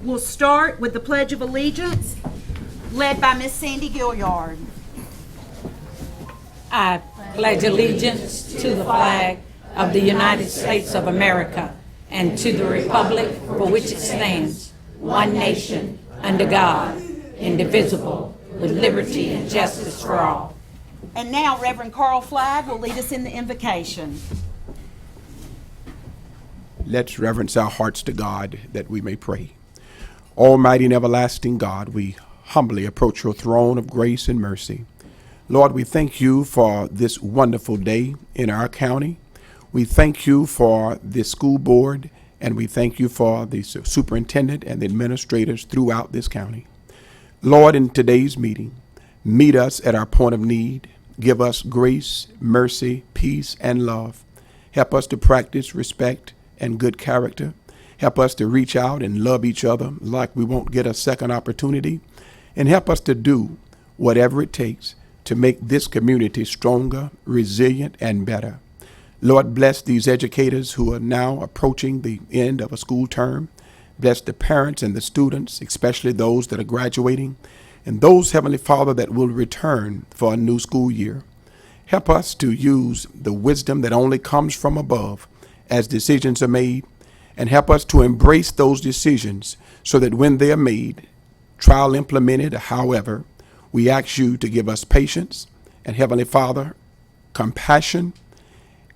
We'll start with the Pledge of Allegiance, led by Miss Sandy Gilliard. I pledge allegiance to the flag of the United States of America and to the republic for which it stands, one nation, under God, indivisible, with liberty and justice for all. And now Reverend Carl Flagg will lead us in the invocation. Let's reverence our hearts to God that we may pray. Almighty and everlasting God, we humbly approach your throne of grace and mercy. Lord, we thank you for this wonderful day in our county. We thank you for the school board, and we thank you for the superintendent and the administrators throughout this county. Lord, in today's meeting, meet us at our point of need. Give us grace, mercy, peace, and love. Help us to practice respect and good character. Help us to reach out and love each other like we won't get a second opportunity. And help us to do whatever it takes to make this community stronger, resilient, and better. Lord, bless these educators who are now approaching the end of a school term. Bless the parents and the students, especially those that are graduating, and those, Heavenly Father, that will return for a new school year. Help us to use the wisdom that only comes from above as decisions are made, and help us to embrace those decisions so that when they are made, trial implemented, however, we ask you to give us patience and, Heavenly Father, compassion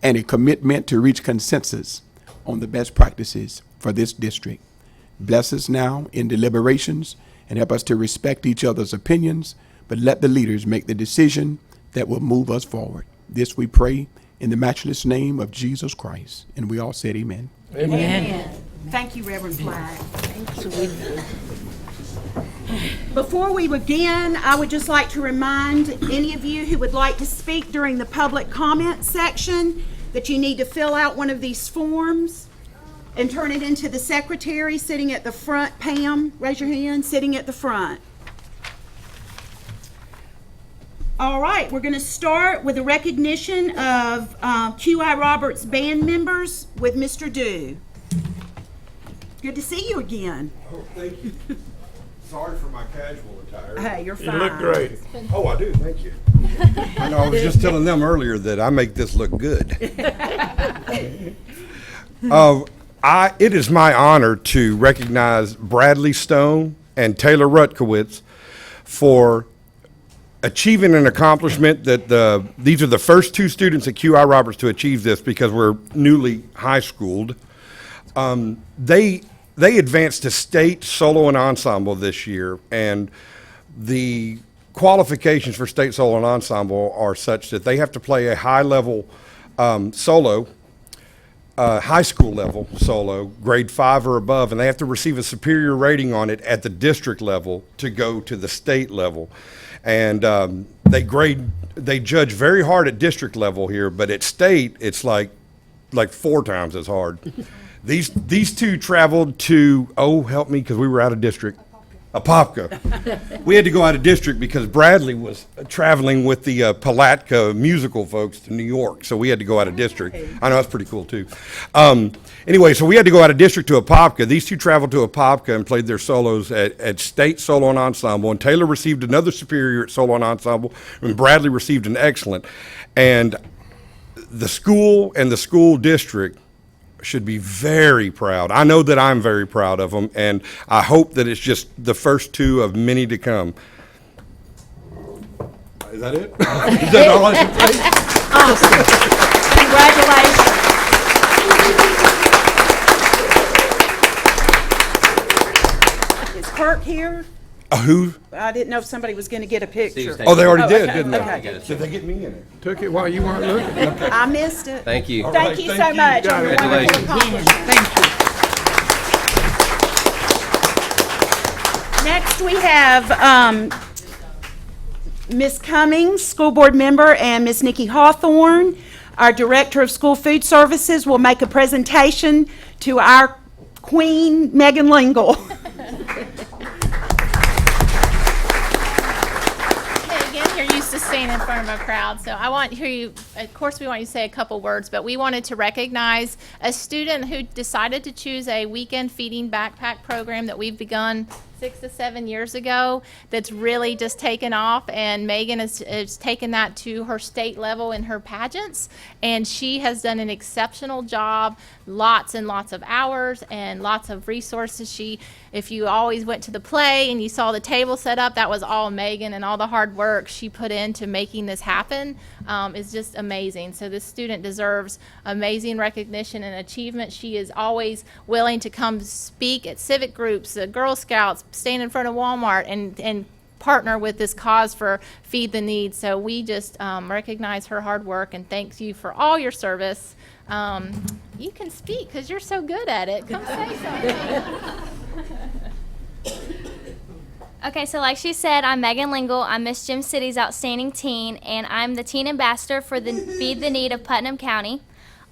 and a commitment to reach consensus on the best practices for this district. Bless us now in deliberations and help us to respect each other's opinions, but let the leaders make the decision that will move us forward. This we pray in the matchless name of Jesus Christ. And we all said amen. Amen. Thank you, Reverend Flagg. Before we begin, I would just like to remind any of you who would like to speak during the public comment section that you need to fill out one of these forms and turn it into the secretary sitting at the front. Pam, raise your hand, sitting at the front. All right, we're going to start with a recognition of QI Roberts band members with Mr. Dew. Good to see you again. Oh, thank you. Sorry for my casual attire. Hey, you're fine. You look great. Oh, I do, thank you. I know, I was just telling them earlier that I make this look good. It is my honor to recognize Bradley Stone and Taylor Rutkowitz for achieving an accomplishment that these are the first two students at QI Roberts to achieve this because we're newly high schooled. They advanced to state solo and ensemble this year, and the qualifications for state solo and ensemble are such that they have to play a high level solo, high school level solo, grade 5 or above, and they have to receive a superior rating on it at the district level to go to the state level. And they judge very hard at district level here, but at state, it's like 4 times as hard. These two traveled to, oh, help me, because we were out of district. Apopka. We had to go out of district because Bradley was traveling with the Palatka musical folks to New York, so we had to go out of district. I know, that's pretty cool, too. Anyway, so we had to go out of district to Apopka. These two traveled to Apopka and played their solos at state solo and ensemble, and Taylor received another superior at solo and ensemble, and Bradley received an excellent. And the school and the school district should be very proud. I know that I'm very proud of them, and I hope that it's just the first two of many to come. Is that it? Is that all I should say? Awesome. Congratulations. Is Kirk here? Who? I didn't know if somebody was going to get a picture. Oh, they already did, okay, didn't they? okay. Did they get me in it? Took it while you weren't looking. I missed it. Thank you. All Thank right, you thank so you. much Got on your it. wonderful Congratulations. accomplishment. Thank you. Next, we have Ms. Cummings, school board member, and Ms. Nikki Hawthorne, our director of school food services, will make a presentation to our queen, Megan Lingle. Megan, you're used to stand in front of a crowd. So I want you, of course, we want you to say a couple words, but we wanted to recognize a student who decided to choose a weekend feeding backpack program that we've begun 6 to 7 years ago that's really just taken off, and Megan has taken that to her state level in her pageants, and she has done an exceptional job, lots and lots of hours and lots of resources. If you always went to the play and you saw the table set up, that was all Megan, and all the hard work she put into making this happen is just amazing. So this student deserves amazing recognition and achievement. She is always willing to come speak at civic groups, Girl Scouts, stand in front of Walmart and partner with this cause for Feed the Need. So we just recognize her hard work and thank you for all your service. You can speak because you're so good at it. Come say something. Okay, so like she said, I'm Megan Lingle. I'm Miss Gem City's Outstanding Teen, and I'm the Teen Ambassador for the Feed the Need of Putnam County.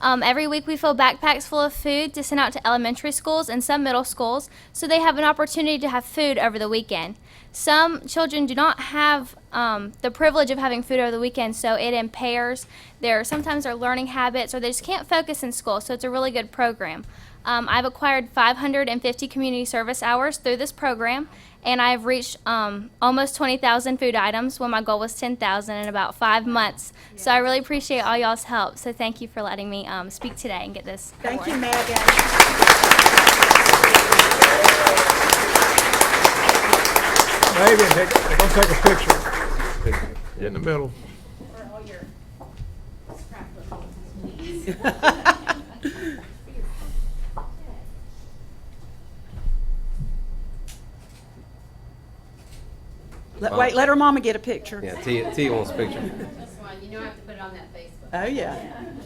Every week we fill backpacks full of food to send out to elementary schools and some middle schools so they have an opportunity to have food over the weekend. Some children do not have the privilege of having food over the weekend, so it impairs sometimes their learning habits, or they just can't focus in school, so it's a really good program. I've acquired 550 community service hours through this program, and I've reached almost 20,000 food items when my goal was 10,000 in about 5 months. So I really appreciate all y'all's help. So thank you for letting me speak today and get this Thank award. you, Megan. Megan, they're gonna take a picture. In the middle. Let her mama get a picture. Yeah, T wants a picture. This one, you know I have to put it on that Facebook. Oh, yeah.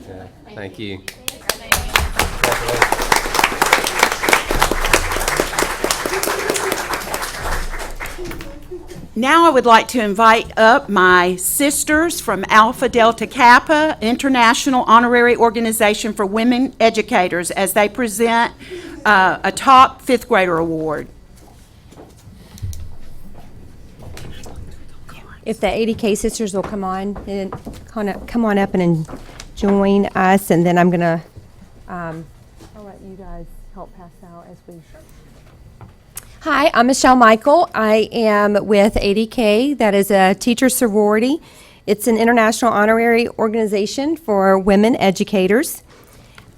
Yeah, thank you. Now I would like to invite up my sisters from Alpha Delta Kappa, International Honorary Organization for Women Educators, as they present a top fifth grader award. If the ADK sisters will come on and come on up and join us, and then I'm gonna I'll let you guys help pass out as we. Hi, I'm Michelle Michael. I am with ADK. That is a teacher sorority. It's an international honorary organization for women educators.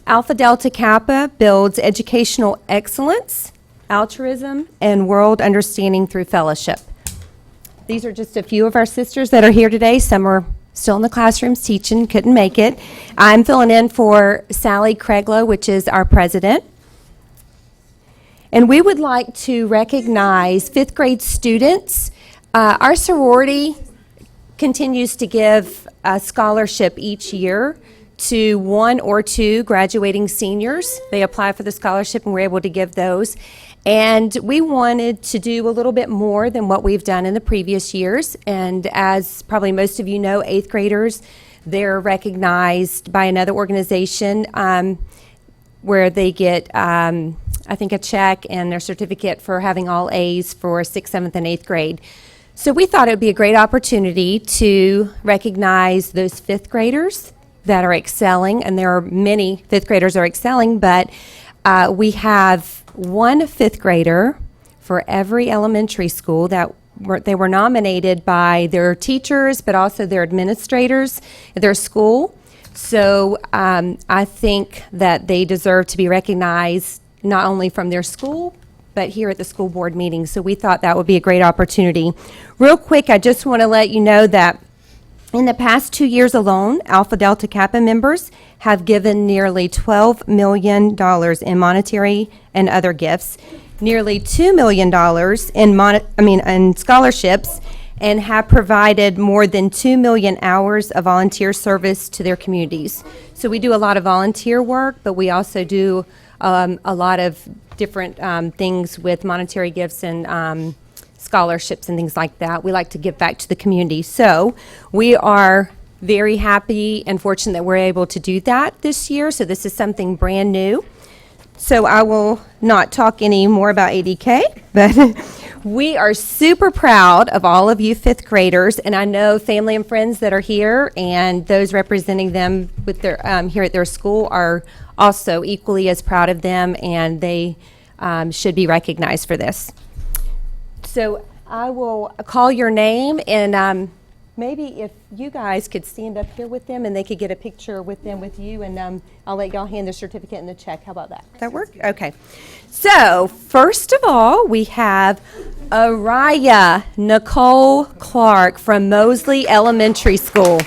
Alpha Delta Kappa builds educational excellence, altruism, and world understanding through fellowship. These are just a few of our sisters that are here today. Some are still in the classrooms teaching, couldn't make it. I'm filling in for Sally Craiglow, which is our president. And we would like to recognize fifth grade students. Our sorority continues to give a scholarship each year to 1 or 2 graduating seniors. They apply for the scholarship and we're able to give those. And we wanted to do a little bit more than what we've done in the previous years. And as probably most of you know, 8th graders, they're recognized by another organization where they get, I think, a check and their certificate for having all A's for 6th, 7th, and 8th grade. So we thought it would be a great opportunity to recognize those 5th graders that are excelling, and there are many 5th graders are excelling, but we have one 5th grader for every elementary school that they were nominated by their teachers, but also their administrators at their school. So I think that they deserve to be recognized not only from their school, but here at the school board meeting. So we thought that would be a great opportunity. Real quick, I just want to let you know that in the past 2 years alone, Alpha Delta Kappa members have given nearly $12 million in monetary and other gifts, nearly $2 million in scholarships, and have provided more than 2 million hours of volunteer service to their communities. So we do a lot of volunteer work, but we also do a lot of different things with monetary gifts and scholarships and things like that. We like to give back to the community. So we are very happy and fortunate that we're able to do that this year. So this is something brand new. So I will not talk any more about ADK, but We are super proud of all of you fifth graders, and I know family and friends that are here and those representing them with their, here at their school are also equally as proud of them, and they should be recognized for this. So I will call your name, and maybe if you guys could stand up here with them and they could get a picture with them with you, and I'll let y'all hand the certificate and the check. How about that? That work? Okay. So first of all, we have Araya Nicole Clark from Mosley Elementary School.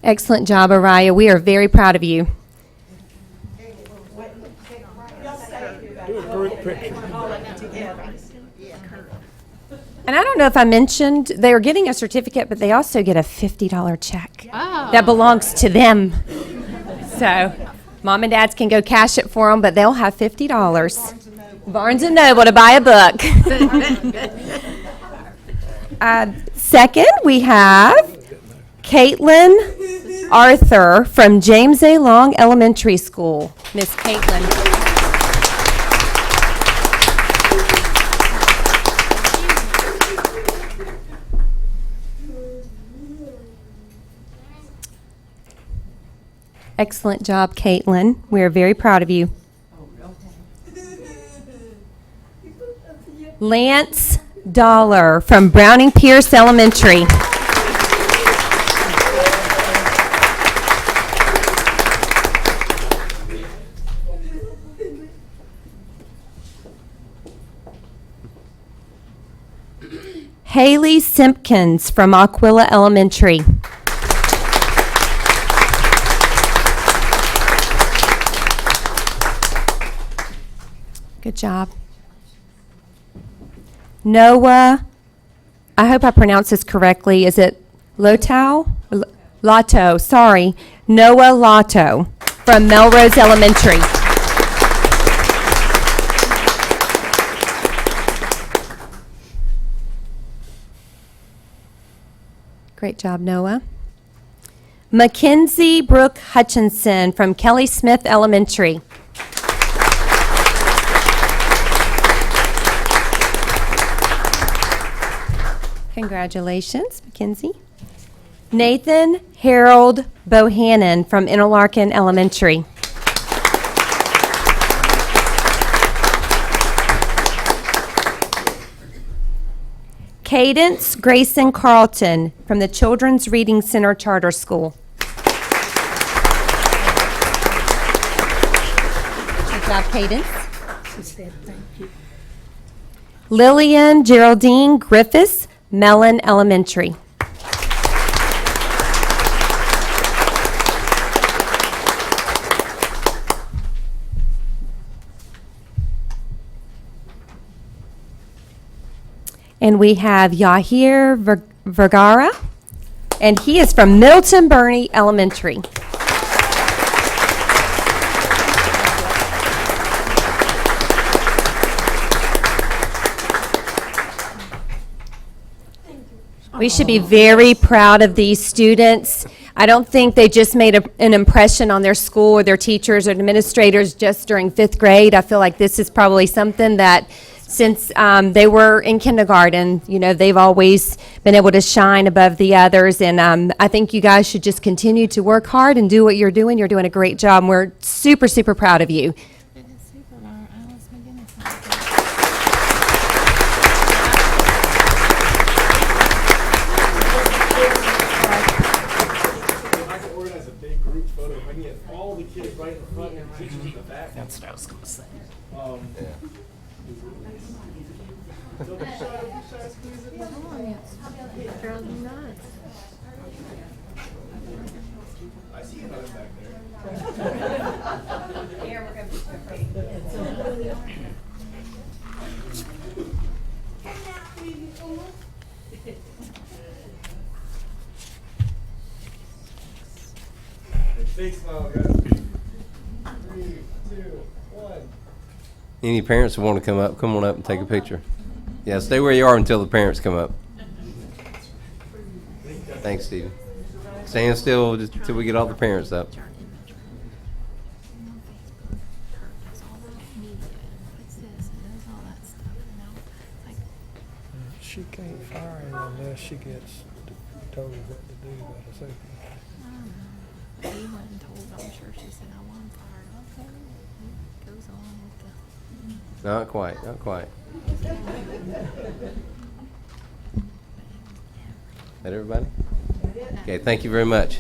Excellent job, Araya. We are very proud of you. Do a group picture. And I don't know if I mentioned, they are getting a certificate, but they also get a $50 check. That belongs to them. So mom and dads can go cash it for them, but they'll have $50. Barnes & Noble to buy a book. Second, we have Caitlin Arthur from James A. Long Elementary School. Miss Caitlin. Excellent job, Caitlin. We are very proud of you. Lance Dollar from Browning Pierce Elementary. Haley Simpkins from Aquila Elementary. Good job. Noah, I hope I pronounced this correctly. Is it Lotto? Lotto, sorry. Noah Lotto from Melrose Elementary. Great job, Noah. Mackenzie Brooke Hutchinson from Kelly Smith Elementary. Congratulations, Mackenzie. Nathan Harold Bohannon from Interlaken Elementary. Cadence Grayson Carlton from the Children's Reading Center Charter School. Good job, Cadence. Lillian Geraldine Griffiths, Mellon Elementary. And we have Yahir Vergara, and he is from Milton Burney Elementary. We should be very proud of these students. I don't think they just made an impression on their school or their teachers or administrators just during fifth grade. I feel like this is probably something that since they were in kindergarten, you know, they've always been able to shine above the others. And I think you guys should just continue to work hard and do what you're doing. You're doing a great job. And we're super, super proud of you. That's what I was going to say. Big smile, guys. Any parents who want to come up, come on up and take a picture. Yeah, stay where you are until the parents come up. Thanks, Stephen. Stand still just until we get all the parents up. She can't fire him unless she gets told what to do by the supervisor. He went and told, I'm sure she said, I want fired. Okay. Goes on with the. Not quite, not quite. That everybody? Okay, thank you very much.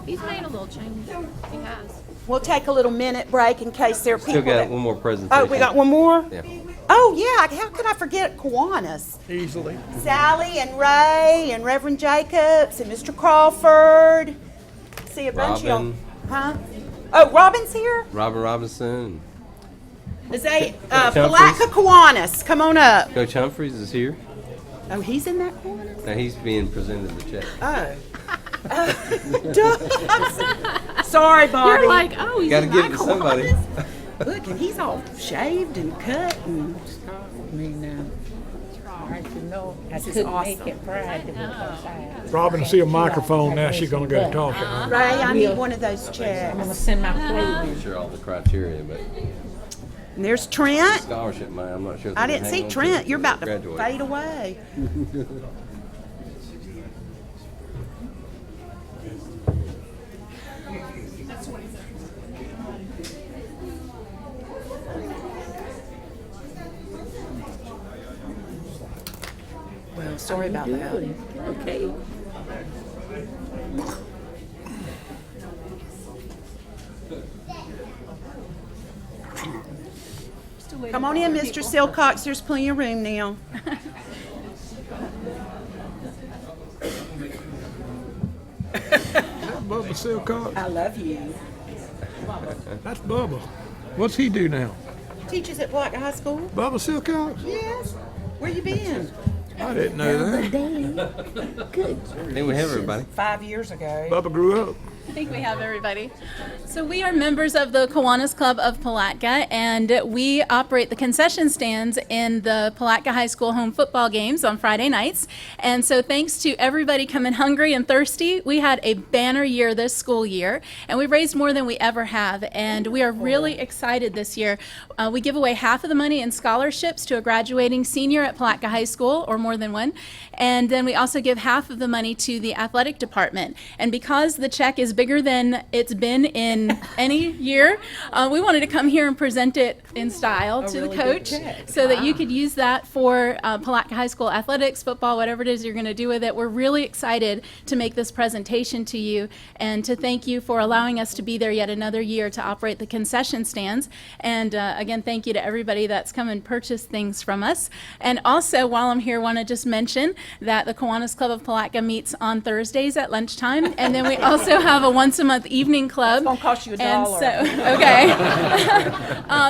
He's made a little change. He has. We'll take a little minute break in case there are people Still got that- one more presentation. Oh, we got one more? Yeah. Oh, yeah, how could I forget Kiwanis? Easily. Sally and Ray and Reverend Jacobs and Mr. Crawford. See a bunch of y'all. Robin. Huh? Oh, Robin's here? Robin Robinson. Is they, Humphreys. Palatka Kiwanis, come on up. Coach Humphreys is here. Oh, he's in that corner? Now he's being presented the check. Oh. Sorry, Bobby. You're like, oh, he's Got to in give that it to somebody. Kiwanis? Look, and he's all shaved and cut and Me now. Hard to know. I This is couldn't awesome. make it Friday because Robin see a microphone now, she's gonna go talking. Huh? Ray, I need one of those I'm gonna checks. send my plate in. I'm sure all the criteria, but And there's Trent. scholarship money, I'm not sure. if I they didn't hang see on to Trent. it You're about to graduate. fade away. Well, sorry about that. Okay. Come on in, Mr. Silcox. There's plenty of room now. Bubba Silcox, I love you. that's Bubba. What's he do now? Teaches at Black High School? Bubba Silcox? Yes. Where you been? I didn't know that. I think we have everybody. 5 years ago. Bubba grew up. I think we have everybody. So we are members of the Kiwanis Club of Palatka, and we operate the concession stands in the Palatka High School home football games on Friday nights. And so thanks to everybody coming hungry and thirsty, we had a banner year this school year, and we raised more than we ever have. And we are really excited this year. We give away half of the money in scholarships to a graduating senior at Palatka High School, or more than one. And then we also give half of the money to the athletic department. And because the check is bigger than it's been in any year, we wanted to come here and present it in style to the coach so that you could use that for Palatka High School athletics, football, whatever it is you're going to do with it. We're really excited to make this presentation to you and to thank you for allowing us to be there yet another year to operate the concession stands. And again, thank you to everybody that's come and purchased things from us. And also, while I'm here, want to just mention that the Kiwanis Club of Palatka meets on Thursdays at lunchtime, and then we also have a once-a-month evening club. It's gonna cost you $1. And so, okay.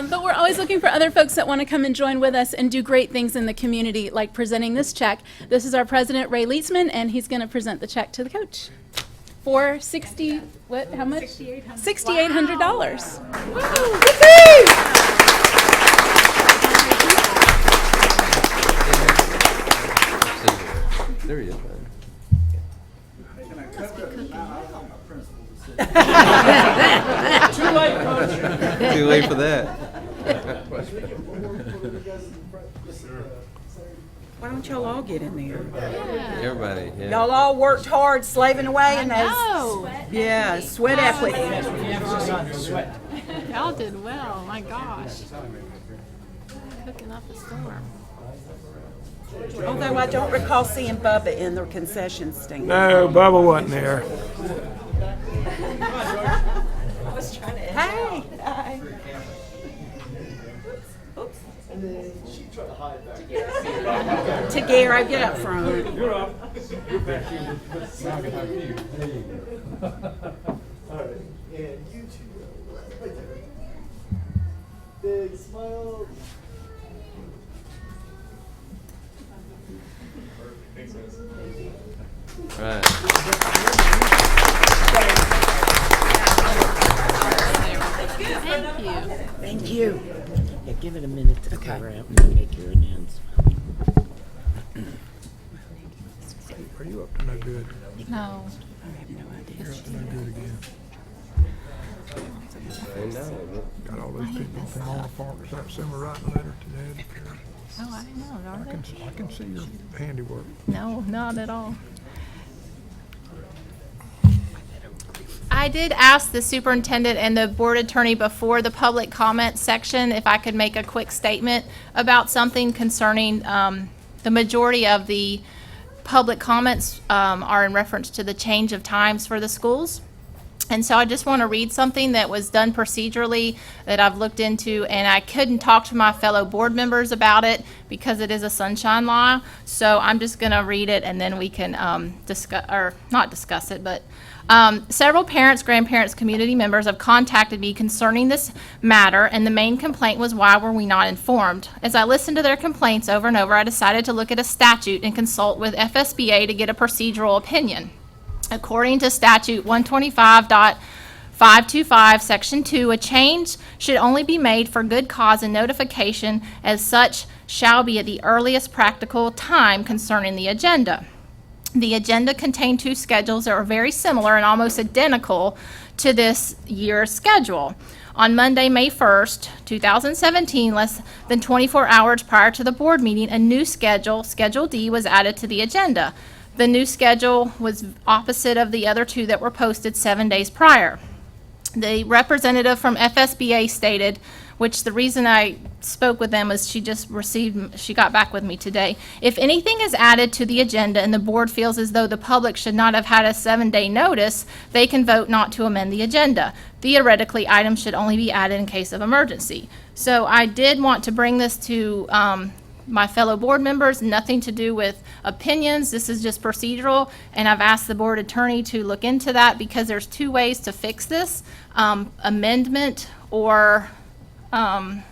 But we're always looking for other folks that want to come and join with us and do great things in the community, like presenting this check. This is our president, Ray Leitzman, and he's going to present the check to the coach for how much? $6,800. There he is. Too late for that. Why don't y'all all get in there? Everybody, yeah. Y'all all worked hard slaving away in those. Oh, Yeah, sweat equity. y'all did well. My gosh. Cooking up a storm. Although I don't recall seeing Bubba in the concession stand. No, Bubba wasn't there. Hey. Hi. Tagaro, get up front. You're up. Right. Thank you. Yeah, give it a minute to cover out and make your announcement. Are you up to no good? No. You're up to no good again. Got all those people from all the farmers that summer writing a letter to Dad. Oh, I didn't know, are they? I can see your handiwork. No, not at all. I did ask the superintendent and the board attorney before the public comment section if I could make a quick statement about something concerning, the majority of the public comments are in reference to the change of times for the schools. And so I just want to read something that was done procedurally that I've looked into, and I couldn't talk to my fellow board members about it because it is a sunshine law. So I'm just going to read it, and then we can discuss, or not discuss it, but several parents, grandparents, community members have contacted me concerning this matter, and the main complaint was, why were we not informed? As I listened to their complaints over and over, I decided to look at a statute and consult with FSBA to get a procedural opinion. According to statute 125.525, section 2, a change should only be made for good cause and notification as such shall be at the earliest practical time concerning the agenda. The agenda contained two schedules that were very similar and almost identical to this year's schedule. On Monday, May 1st, 2017, less than 24 hours prior to the board meeting, a new schedule, Schedule D, was added to the agenda. The new schedule was opposite of the other two that were posted 7 days prior. The representative from FSBA stated, which the reason I spoke with them is she got back with me today. If anything is added to the agenda and the board feels as though the public should not have had a 7-day notice, they can vote not to amend the agenda. Theoretically, items should only be added in case of emergency. So I did want to bring this to my fellow board members, nothing to do with opinions. This is just procedural, and I've asked the board attorney to look into that because there's two ways to fix this, amendment or to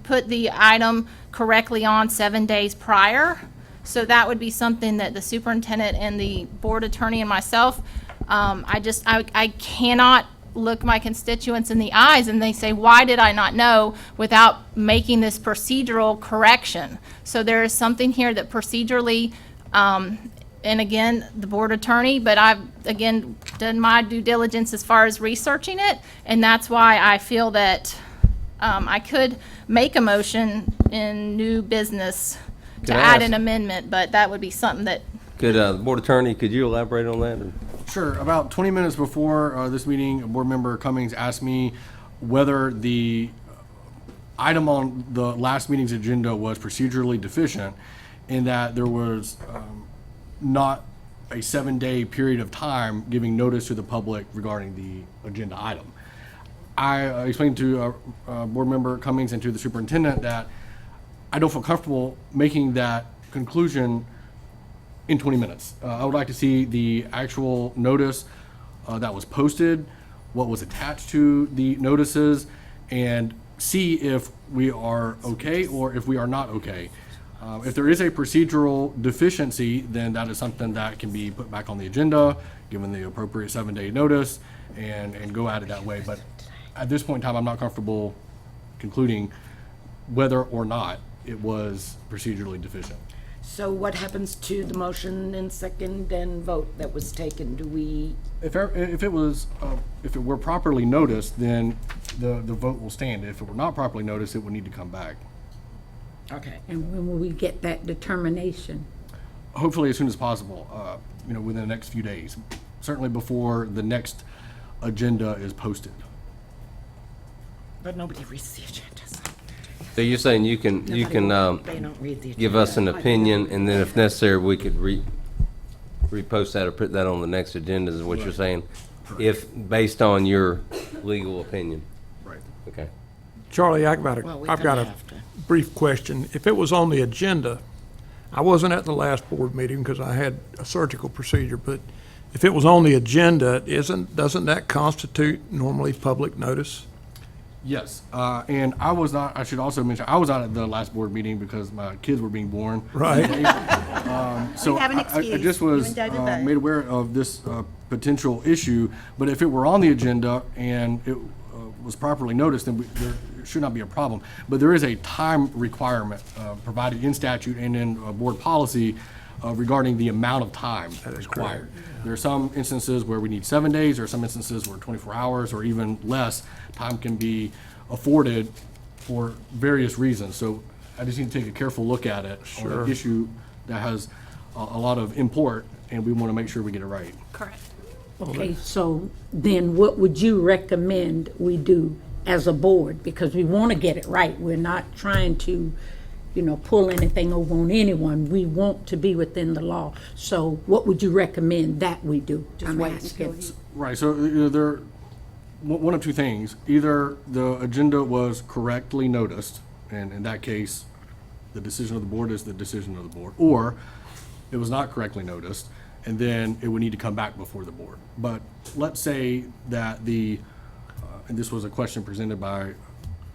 put the item correctly on 7 days prior. So that would be something that the superintendent and the board attorney and myself, I cannot look my constituents in the eyes and they say, why did I not know, without making this procedural correction. So there is something here that procedurally, and again, the board attorney, but I've, again, done my due diligence as far as researching it, and that's why I feel that I could make a motion in new business to Can I add ask- an amendment, but that would be something that, Could, the board attorney, could you elaborate on that? or- Sure. About 20 minutes before this meeting, board member Cummings asked me whether the item on the last meeting's agenda was procedurally deficient in that there was not a 7-day period of time giving notice to the public regarding the agenda item. I explained to board member Cummings and to the superintendent that I don't feel comfortable making that conclusion in 20 minutes. I would like to see the actual notice that was posted, what was attached to the notices, and see if we are okay or if we are not okay. If there is a procedural deficiency, then that is something that can be put back on the agenda, given the appropriate 7-day notice, and go at it that way. But at this point in time, I'm not comfortable concluding whether or not it was procedurally deficient. So what happens to the motion and second and vote that was taken? Do we, If it were properly noticed, then the vote will stand. If it were not properly noticed, it would need to come back. okay. And when will we get that determination? Hopefully as soon as possible, within the next few days. Certainly before the next agenda is posted. But nobody reads the agendas. So you're saying you can They don't read the give us an opinion, and then if necessary, we could repost that or put that on the next agenda, is what you're saying? If, based on your legal opinion? Right. Okay. Charlie, I've Well, we're got gonna a have to. brief question. If it was on the agenda, I wasn't at the last board meeting because I had a surgical procedure, but if it was on the agenda, doesn't that constitute normally public notice? Yes, and I should also mention, I was not at the last board meeting because my kids were being born. Right. So We have an I excuse. just You was and David both. made aware of this potential issue, but if it were on the agenda and it was properly noticed, then there should not be a problem. But there is a time requirement provided in statute and in board policy regarding the amount of time that is required. There are some instances where we need 7 days, there are some instances where 24 hours or even less time can be afforded for various reasons. So I just need to take a careful look at it on an issue that has a lot of import, and we want to make sure we get it right. Correct. Okay, so then what would you recommend we do as a board? Because we want to get it right. We're not trying to, pull anything over on anyone. We want to be within the law. So what would you recommend that we do? I'm asking. Right, so there, one of two things. Either the agenda was correctly noticed, and in that case, the decision of the board is the decision of the board, or it was not correctly noticed, and then it would need to come back before the board. But let's say that and this was a question presented by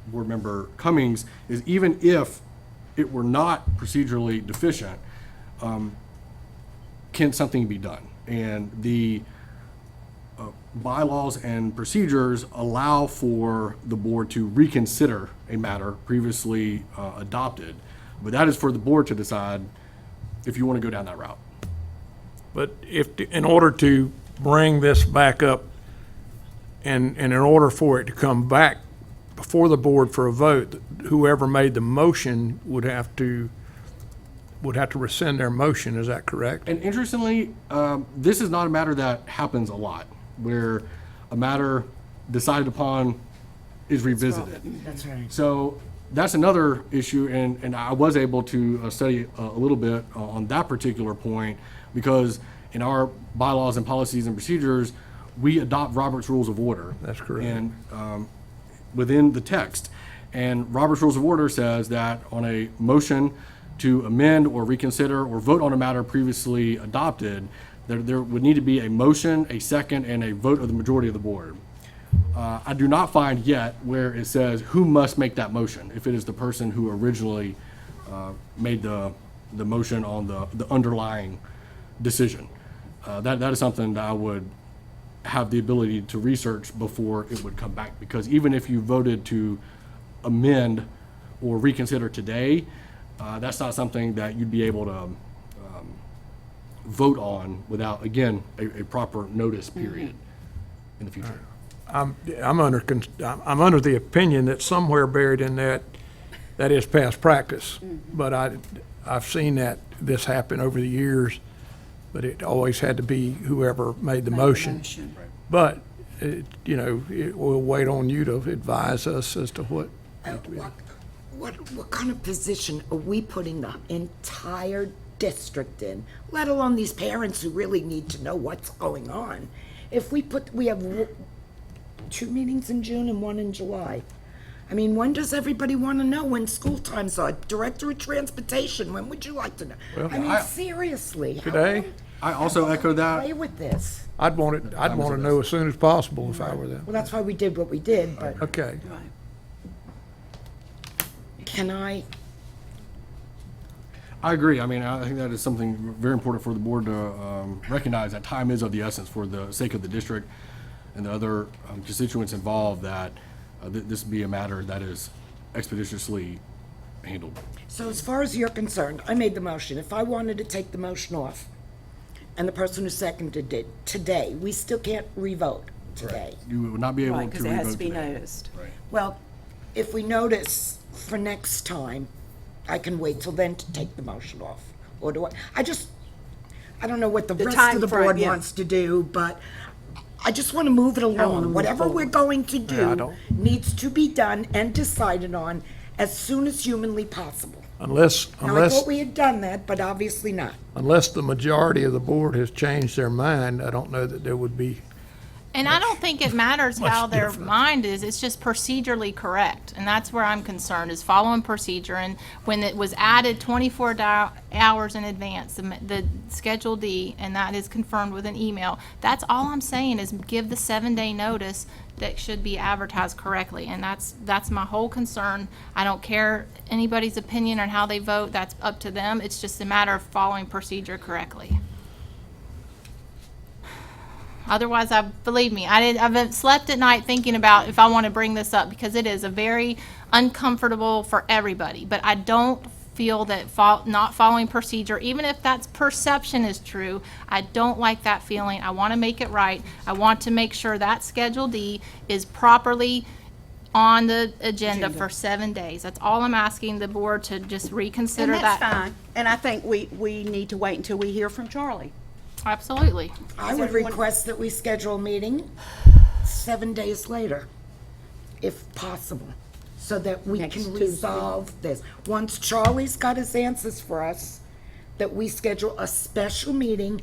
Board Member Cummings, is even if it were not procedurally deficient, can something be done? And the bylaws and procedures allow for the board to reconsider a matter previously adopted, but that is for the board to decide if you want to go down that route. But in order to bring this back up, and in order for it to come back before the board for a vote, whoever made the motion would have to rescind their motion, is that correct? And interestingly, this is not a matter that happens a lot, where a matter decided upon is revisited. That's right. So that's another issue, and I was able to study a little bit on that particular point, because in our bylaws and policies and procedures, we adopt Robert's Rules of Order. That's correct. And within the text. And Robert's Rules of Order says that on a motion to amend or reconsider or vote on a matter previously adopted, there would need to be a motion, a second, and a vote of the majority of the board. I do not find yet where it says who must make that motion, if it is the person who originally made the motion on the underlying decision. That is something that I would have the ability to research before it would come back, because even if you voted to amend or reconsider today, that's not something that you'd be able to vote on without, again, a proper notice period in the future. I'm under the opinion that somewhere buried in that is past practice. But I've seen this happen over the years, but it always had to be whoever made the motion. But, we'll wait on you to advise us as to what. What kind of position are we putting the entire district in, let alone these parents who really need to know what's going on? If we have 2 meetings in June and 1 in July. I mean, when does everybody want to know when school times are? Director of Transportation, when would you like to know? Well, I mean, seriously. how Today? long- I also how long echo can we that. Play with this. I'd want to know as soon as possible if I were them. Well, that's why we did what we did, but Okay. can I? I agree. I mean, I think that is something very important for the board to recognize, that time is of the essence for the sake of the district and the other constituents involved, that this be a matter that is expeditiously handled. So as far as you're concerned, I made the motion. If I wanted to take the motion off, and the person who seconded it today, we still can't revote today. You would not be able to Right, because it has revote to be today. noticed. Well, if we notice for next time, I can wait till then to take the motion off. Or do I don't know what the rest time of the frame, board yeah. wants to do, but I just want to move it along. Whatever we're going to do needs to be done and decided on as soon as humanly possible. Unless Now, I thought we had done that, but obviously not. the majority of the board has changed their mind, I don't know that there would be And I don't think it matters how their mind is, it's just procedurally correct. And that's where I'm concerned, is following procedure. And when it was added 24 hours in advance, the Schedule D, and that is confirmed with an email, that's all I'm saying, is give the 7-day notice that should be advertised correctly. And that's my whole concern. I don't care anybody's opinion on how they vote, that's up to them. It's just a matter of following procedure correctly. Otherwise, believe me, I haven't slept at night thinking about if I want to bring this up, because it is a very uncomfortable for everybody. But I don't feel that not following procedure, even if that perception is true, I don't like that feeling. I want to make it right. I want to make sure that Schedule D is properly on the agenda for 7 days. That's all I'm asking the board to just reconsider And that. that's fine. And I think we need to wait until we hear from Charlie. Absolutely. I would request that we schedule a meeting 7 days later, if possible, so that we Next can Tuesday. resolve this. Once Charlie's got his answers for us, that we schedule a special meeting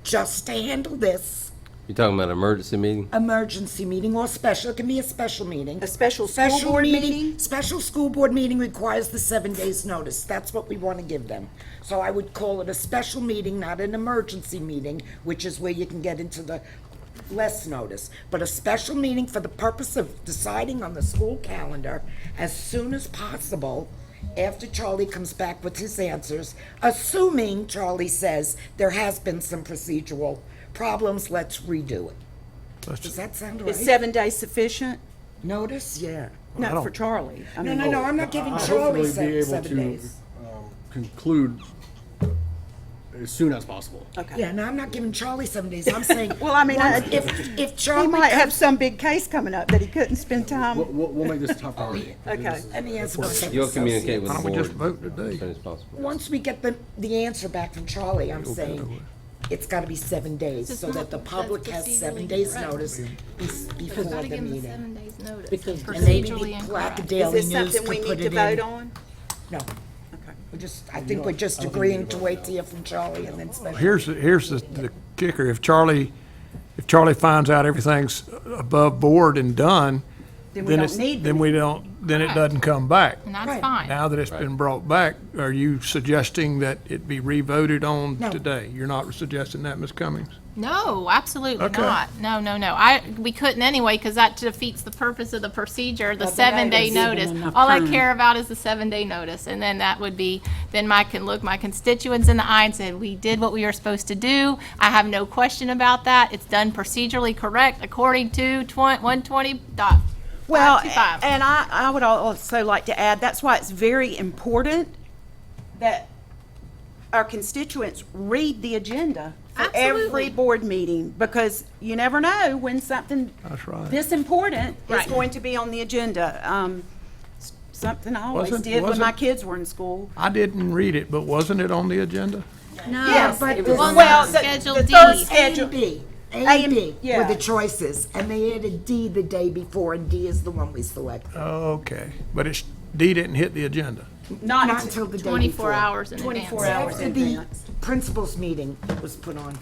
just to handle this. You're talking about emergency meeting? Emergency meeting or special, it can be a special meeting. A special school board meeting? Special school board meeting requires the 7 days notice. That's what we want to give them. So I would call it a special meeting, not an emergency meeting, which is where you can get into the less notice. But a special meeting for the purpose of deciding on the school calendar as soon as possible after Charlie comes back with his answers, assuming Charlie says there has been some procedural problems, let's redo it. Does that sound right? Is 7 days sufficient? Notice? Yeah. No, for Charlie. I mean, No, I'm not giving I'll Charlie hopefully be able 7 to days. conclude as soon as possible. Okay. Yeah, no, I'm not giving Charlie 7 days. I'm saying, Well, I mean, if he Charlie might have comes, some big case coming up that he couldn't spend time. We'll make this a top priority. Okay. and he has no You'll communicate with Why the don't we just board vote today? as soon as possible. Once we get the answer back from Charlie, I'm saying it's gotta be 7 days, so that the public has 7 days notice before Gotta the give them the meeting. 7 days notice. Because- And maybe Procedurally the incorrect. Is Daily this News something we could put need to it vote in. on? No. I think we're just agreeing to wait to hear from Charlie and then special. Here's the kicker. If Charlie finds out everything's above board and done, Then we don't it's, need then them. we don't, then it doesn't come back. And that's Right. fine. Now that it's been brought back, are you suggesting that it be revoted on No. today? You're not suggesting that, Ms. Cummings? No, absolutely Okay. not. No. We couldn't anyway, because that defeats the purpose of the procedure, the Well, but 7 day gives them notice. enough All I time. care about is the 7 day notice. And then that would be, then I can look my constituents in the eye and say, we did what we were supposed to do. I have no question about that. It's done procedurally correct according to 120.525. Well, and I would also like to add, that's why it's very important that our constituents read the agenda for every Absolutely. board meeting, because you never know when something That's right. this important is Right. going to be on the agenda. Something I always Wasn't- did when wasn't- my kids were in school. I didn't read it, but wasn't it on the agenda? No. Yes, but it the- was, Well, the Schedule the D. third A schedule. and B. A and and B, B yeah. were the choices, and they added D the day before, and D is the one we selected. Okay, but D didn't hit the agenda. Not Not until until the day 24 before. hours in 24 advance. hours After in the advance. principals meeting was put on.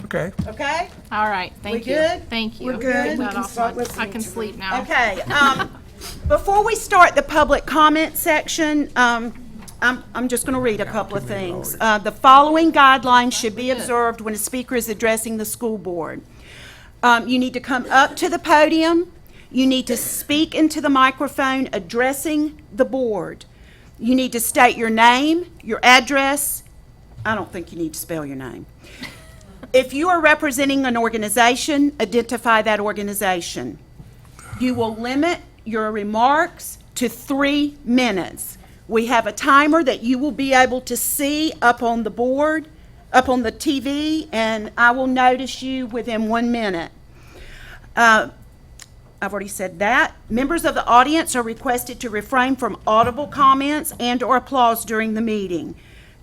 Okay. Okay? All right, thank We you. good? Thank you. We're good. Get We that can off start my- I listening can to sleep them. now. Okay, before we start the public comment section, I'm just going to read a couple of things. The following guidelines should be observed when a speaker is addressing the school board. You need to come up to the podium. You need to speak into the microphone addressing the board. You need to state your name, your address. I don't think you need to spell your name. If you are representing an organization, identify that organization. You will limit your remarks to 3 minutes. We have a timer that you will be able to see up on the board, up on the TV, and I will notice you within 1 minute. I've already said that. Members of the audience are requested to refrain from audible comments and/or applause during the meeting.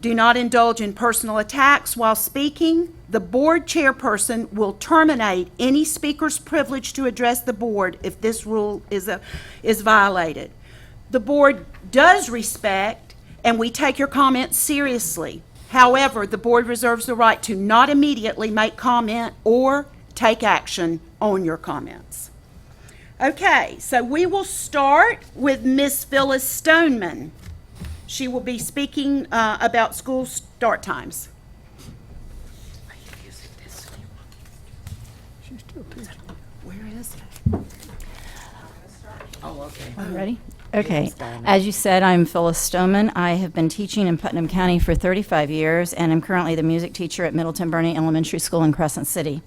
Do not indulge in personal attacks while speaking. The board chairperson will terminate any speaker's privilege to address the board if this rule is violated. The board does respect, and we take your comments seriously. However, the board reserves the right to not immediately make comment or take action on your comments. Okay, so we will start with Miss Phyllis Stoneman. She will be speaking about school start times. Where is it? Oh, okay. Ready? Okay. As you said, I'm Phyllis Stoneman. I have been teaching in Putnam County for 35 years, and I'm currently the music teacher at Middleton Burney Elementary School in Crescent City.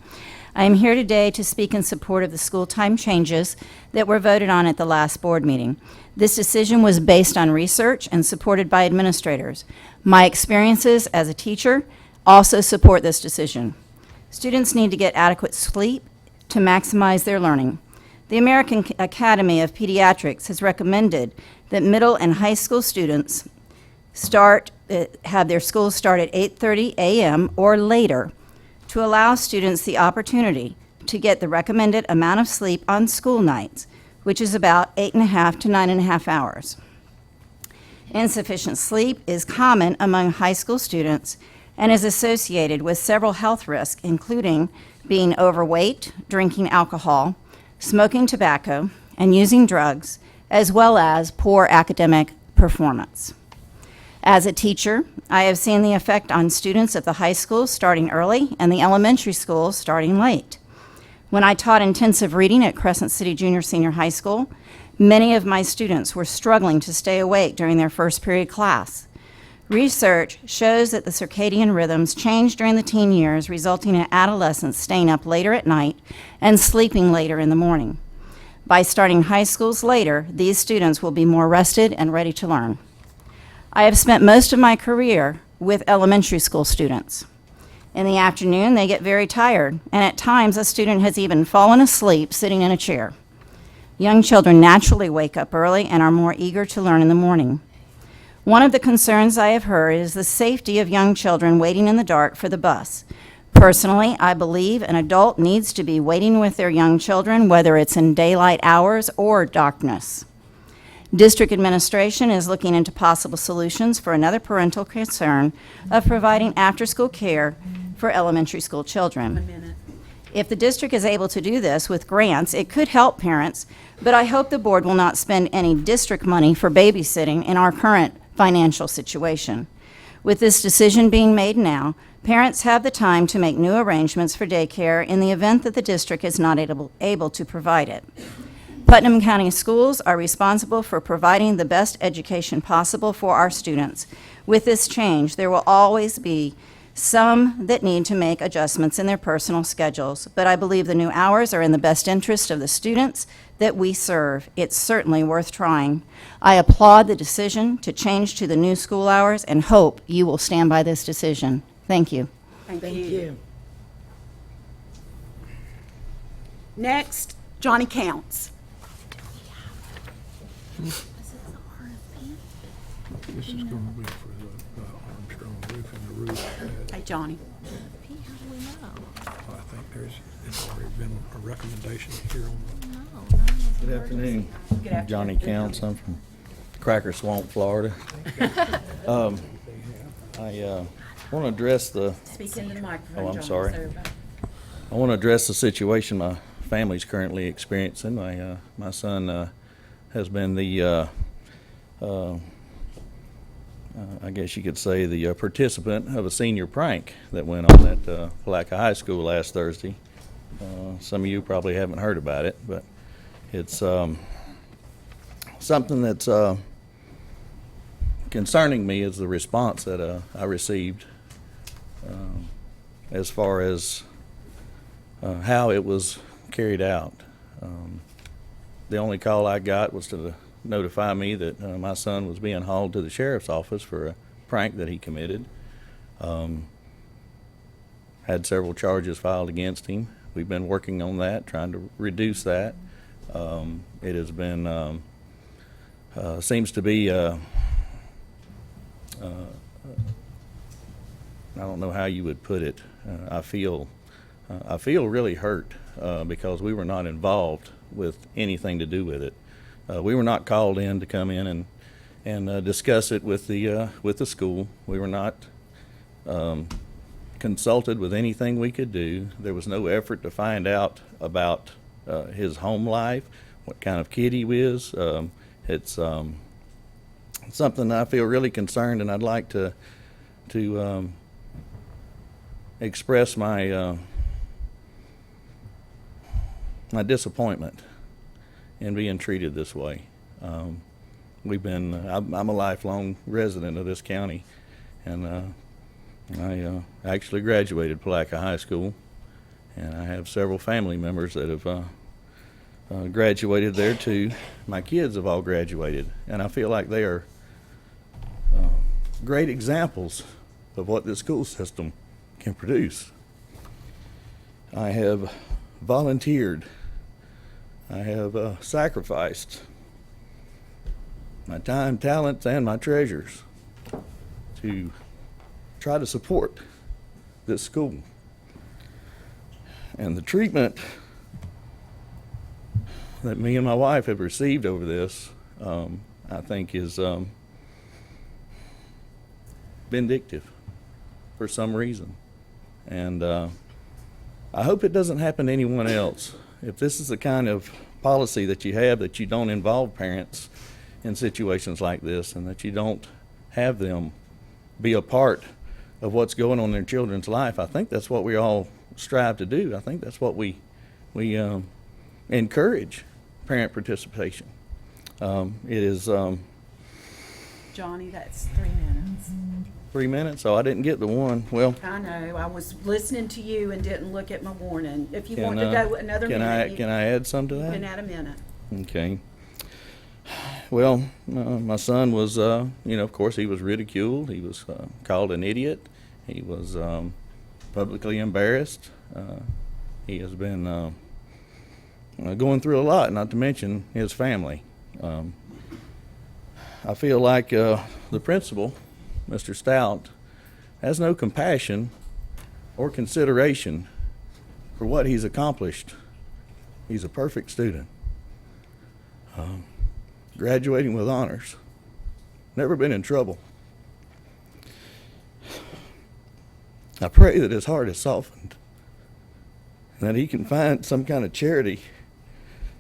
I am here today to speak in support of the school time changes that were voted on at the last board meeting. This decision was based on research and supported by administrators. My experiences as a teacher also support this decision. Students need to get adequate sleep to maximize their learning. The American Academy of Pediatrics has recommended that middle and high school students have their schools start at 8:30 a.m. or later to allow students the opportunity to get the recommended amount of sleep on school nights, which is about 8.5 to 9.5 hours. Insufficient sleep is common among high school students and is associated with several health risks, including being overweight, drinking alcohol, smoking tobacco, and using drugs, as well as poor academic performance. As a teacher, I have seen the effect on students at the high school starting early and the elementary school starting late. When I taught intensive reading at Crescent City Junior Senior High School, many of my students were struggling to stay awake during their first period class. Research shows that the circadian rhythms change during the teen years, resulting in adolescents staying up later at night and sleeping later in the morning. By starting high schools later, these students will be more rested and ready to learn. I have spent most of my career with elementary school students. In the afternoon, they get very tired, and at times a student has even fallen asleep sitting in a chair. Young children naturally wake up early and are more eager to learn in the morning. One of the concerns I have heard is the safety of young children waiting in the dark for the bus. Personally, I believe an adult needs to be waiting with their young children, whether it's in daylight hours or darkness. District administration is looking into possible solutions for another parental concern of providing after-school care for elementary school children. If the district is able to do this with grants, it could help parents, but I hope the board will not spend any district money for babysitting in our current financial situation. With this decision being made now, parents have the time to make new arrangements for daycare in the event that the district is not able to provide it. Putnam County Schools are responsible for providing the best education possible for our students. With this change, there will always be some that need to make adjustments in their personal schedules, but I believe the new hours are in the best interest of the students that we serve. It's certainly worth trying. I applaud the decision to change to the new school hours and hope you will stand by this decision. Thank you. Thank you. Next, Johnny Counts. This is going to be for the Armstrong roof and the roof. Hey, Johnny. I think it's already been a recommendation here on Good afternoon. I'm Johnny Counts. I'm from Cracker Swamp, Florida. I want to address the. Speak into the microphone. Oh, I'm Johnny, sorry. so everybody- I want to address the situation my family's currently experiencing. My son has been the, I guess you could say, the participant of a senior prank that went on at Palatka High School last Thursday. Some of you probably haven't heard about it, but it's something that's concerning me is the response that I received as far as how it was carried out. The only call I got was to notify me that my son was being hauled to the sheriff's office for a prank that he committed. Had several charges filed against him. We've been working on that, trying to reduce that. It has been, seems to be, I don't know how you would put it. I feel really hurt because we were not involved with anything to do with it. We were not called in to come in and discuss it with the school. We were not consulted with anything we could do. There was no effort to find out about his home life, what kind of kid he is. It's something I feel really concerned, and I'd like to express my my disappointment in being treated this way. I'm a lifelong resident of this county, and I actually graduated Palatka High School, and I have several family members that have graduated there too. My kids have all graduated, and I feel like they are great examples of what the school system can produce. I have volunteered. I have sacrificed my time, talents, and my treasures to try to support this school. And the treatment that me and my wife have received over this, I think is vindictive for some reason. And I hope it doesn't happen to anyone else. If this is the kind of policy that you have, that you don't involve parents in situations like this, and that you don't have them be a part of what's going on in their children's life, I think that's what we all strive to do. I think that's what we encourage, parent participation. It is Johnny, that's 3 minutes. 3 minutes. Oh, I didn't get the one. Well, I know, I was listening to you and didn't look at my warning. If you want to go another minute, can I add some to you that? can add a minute. Okay. Well, my son was, of course, he was ridiculed. He was called an idiot. He was publicly embarrassed. He has been going through a lot, not to mention his family. I feel like the principal, Mr. Stout, has no compassion or consideration for what he's accomplished. He's a perfect student. Graduating with honors. Never been in trouble. I pray that his heart is softened, and that he can find some kind of charity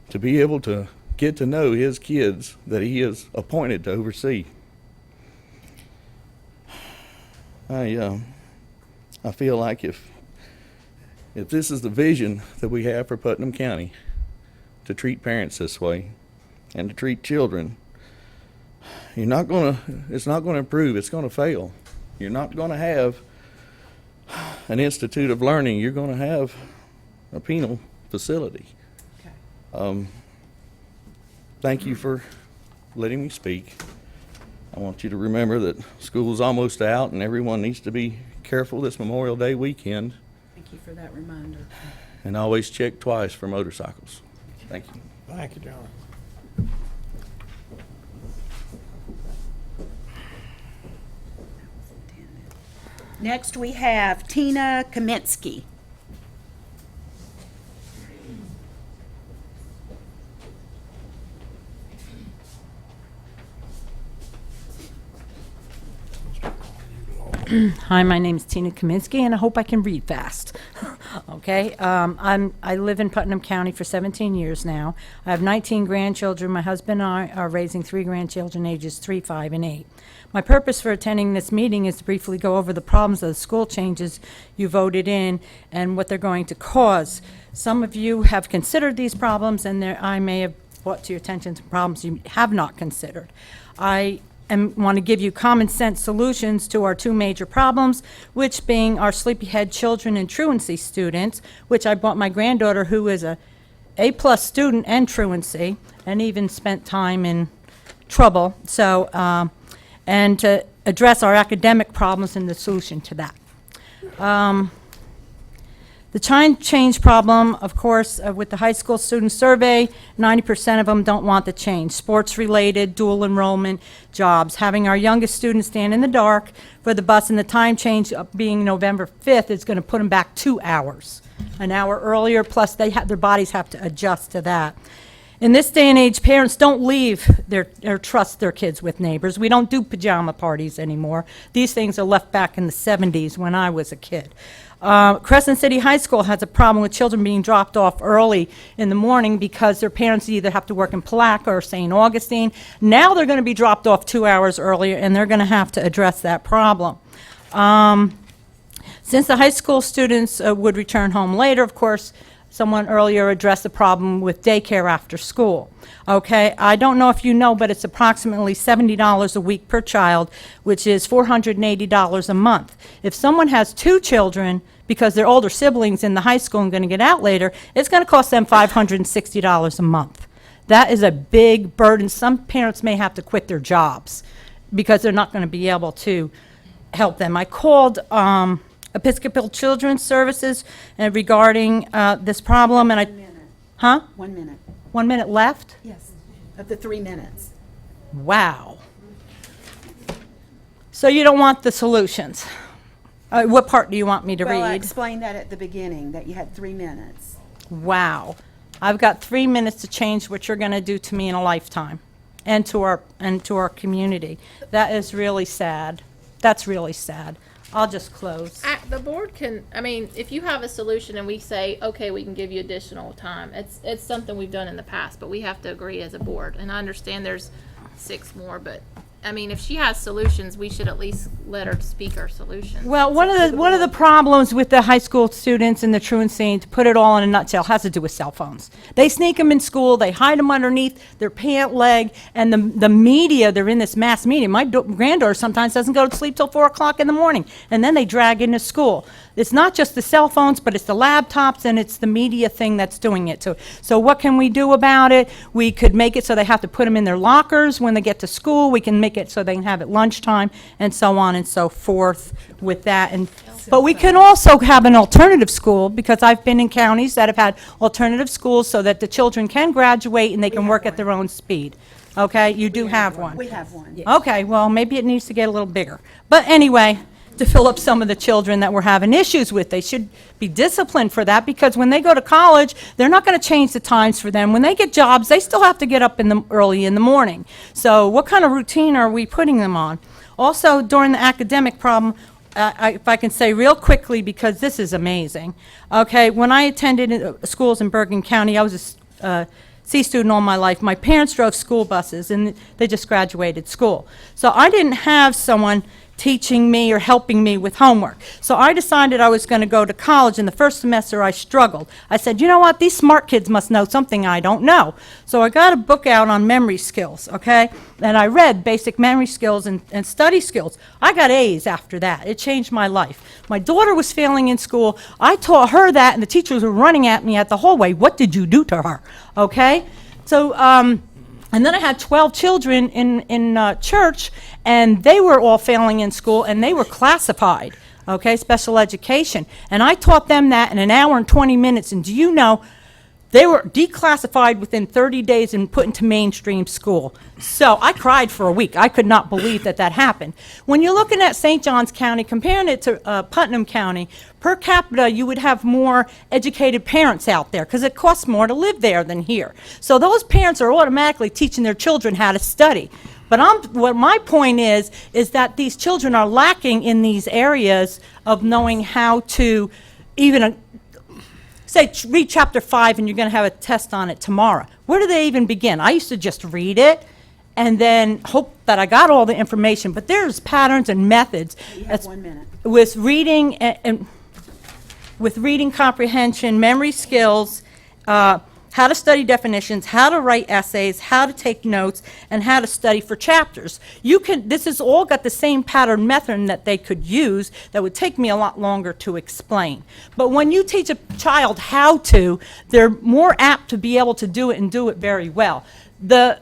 to be able to get to know his kids that he is appointed to oversee. I feel like if this is the vision that we have for Putnam County, to treat parents this way and to treat children, it's not going to improve. It's going to fail. You're not going to have an institute of learning. You're going to have a penal facility. Okay. Thank you for letting me speak. I want you to remember that school's almost out, and everyone needs to be careful this Memorial Day weekend, Thank you for that reminder. and always check twice for motorcycles. Thank you. Thank you, John. Next, we have Tina Kaminsky. Hi, my name's Tina Kaminsky, and I hope I can read fast. Okay, I live in Putnam County for 17 years now. I have 19 grandchildren. My husband and I are raising 3 grandchildren, ages 3, 5, and 8. My purpose for attending this meeting is to briefly go over the problems of the school changes you voted in and what they're going to cause. Some of you have considered these problems, and I may have brought to your attention some problems you have not considered. I want to give you common sense solutions to our 2 major problems, which being our sleepyhead children and truancy students, which I brought my granddaughter, who is a A+ student and truancy, and even spent time in trouble. So, and to address our academic problems and the solution to that. The change problem, of course, with the high school student survey, 90% of them don't want the change. Sports-related, dual enrollment, jobs. Having our youngest students stand in the dark for the bus, and the time change being November 5th is going to put them back 2 hours. An hour earlier, plus their bodies have to adjust to that. In this day and age, parents don't leave or trust their kids with neighbors. We don't do pajama parties anymore. These things are left back in the 70s when I was a kid. Crescent City High School has a problem with children being dropped off early in the morning because their parents either have to work in Palatka or St. Augustine. Now they're going to be dropped off 2 hours earlier, and they're going to have to address that problem. Since the high school students would return home later, of course, someone earlier addressed the problem with daycare after school. Okay, I don't know if you know, but it's approximately $70 a week per child, which is $480 a month. If someone has 2 children, because they're older siblings in the high school and going to get out later, it's going to cost them $560 a month. That is a big burden. Some parents may have to quit their jobs because they're not going to be able to help them. I called Episcopal Children's Services regarding this problem, and 1 minute. Huh? 1 minute. 1 minute left? Yes, of the 3 minutes. Wow. So you don't want the solutions. What part do you want me to Well, I read? explained that at the beginning, that you had 3 minutes. Wow. I've got 3 minutes to change what you're going to do to me in a lifetime and to our community. That is really sad. That's really sad. I'll just close. The board can, I mean, if you have a solution and we say, okay, we can give you additional time, it's something we've done in the past, but we have to agree as a board. And I understand there's 6 more, but, I mean, if she has solutions, we should at least let her speak her solutions. Well, one of the problems with the high school students and the truancy, to put it all in a nutshell, has to do with cell phones. They sneak them in school, they hide them underneath their pant leg, and the media, they're in this mass media. My granddaughter sometimes doesn't go to sleep till 4 o'clock in the morning, and then they drag into school. It's not just the cell phones, but it's the laptops and it's the media thing that's doing it. So what can we do about it? We could make it so they have to put them in their lockers when they get to school. We can make it so they can have it lunchtime and so on and so forth with that. But we can also have an alternative school, because I've been in counties that have had alternative schools so that the children can graduate and they can work at their own speed. Okay, you do have one. We have one. Okay, well, maybe it needs to get a little bigger. But anyway, to fill up some of the children that we're having issues with, they should be disciplined for that, because when they go to college, they're not going to change the times for them. When they get jobs, they still have to get up early in the morning. So what kind of routine are we putting them on? Also, during the academic problem, if I can say real quickly, because this is amazing. Okay, when I attended schools in Bergen County, I was a C student all my life. My parents drove school buses, and they just graduated school. So I didn't have someone teaching me or helping me with homework. So I decided I was going to go to college. In the first semester, I struggled. I said, you know what, these smart kids must know something I don't know. So I got a book out on memory skills, okay? And I read basic memory skills and study skills. I got A's after that. It changed my life. My daughter was failing in school. I taught her that, and the teachers were running at me at the hallway. What did you do to her? Okay? So, and then I had 12 children in church, and they were all failing in school, and they were classified, okay, special education. And I taught them that in an hour and 20 minutes, and do you know, they were declassified within 30 days and put into mainstream school. So I cried for a week. I could not believe that happened. When you're looking at St. Johns County, comparing it to Putnam County, per capita, you would have more educated parents out there, because it costs more to live there than here. So those parents are automatically teaching their children how to study. But what my point is that these children are lacking in these areas of knowing how to even say, read chapter 5 and you're going to have a test on it tomorrow. Where do they even begin? I used to just read it and then hope that I got all the information. But there's patterns and methods. You have 1 minute. With reading and with reading comprehension, memory skills, how to study definitions, how to write essays, how to take notes, and how to study for chapters. This has all got the same pattern method that they could use that would take me a lot longer to explain. But when you teach a child how to, they're more apt to be able to do it and do it very well. The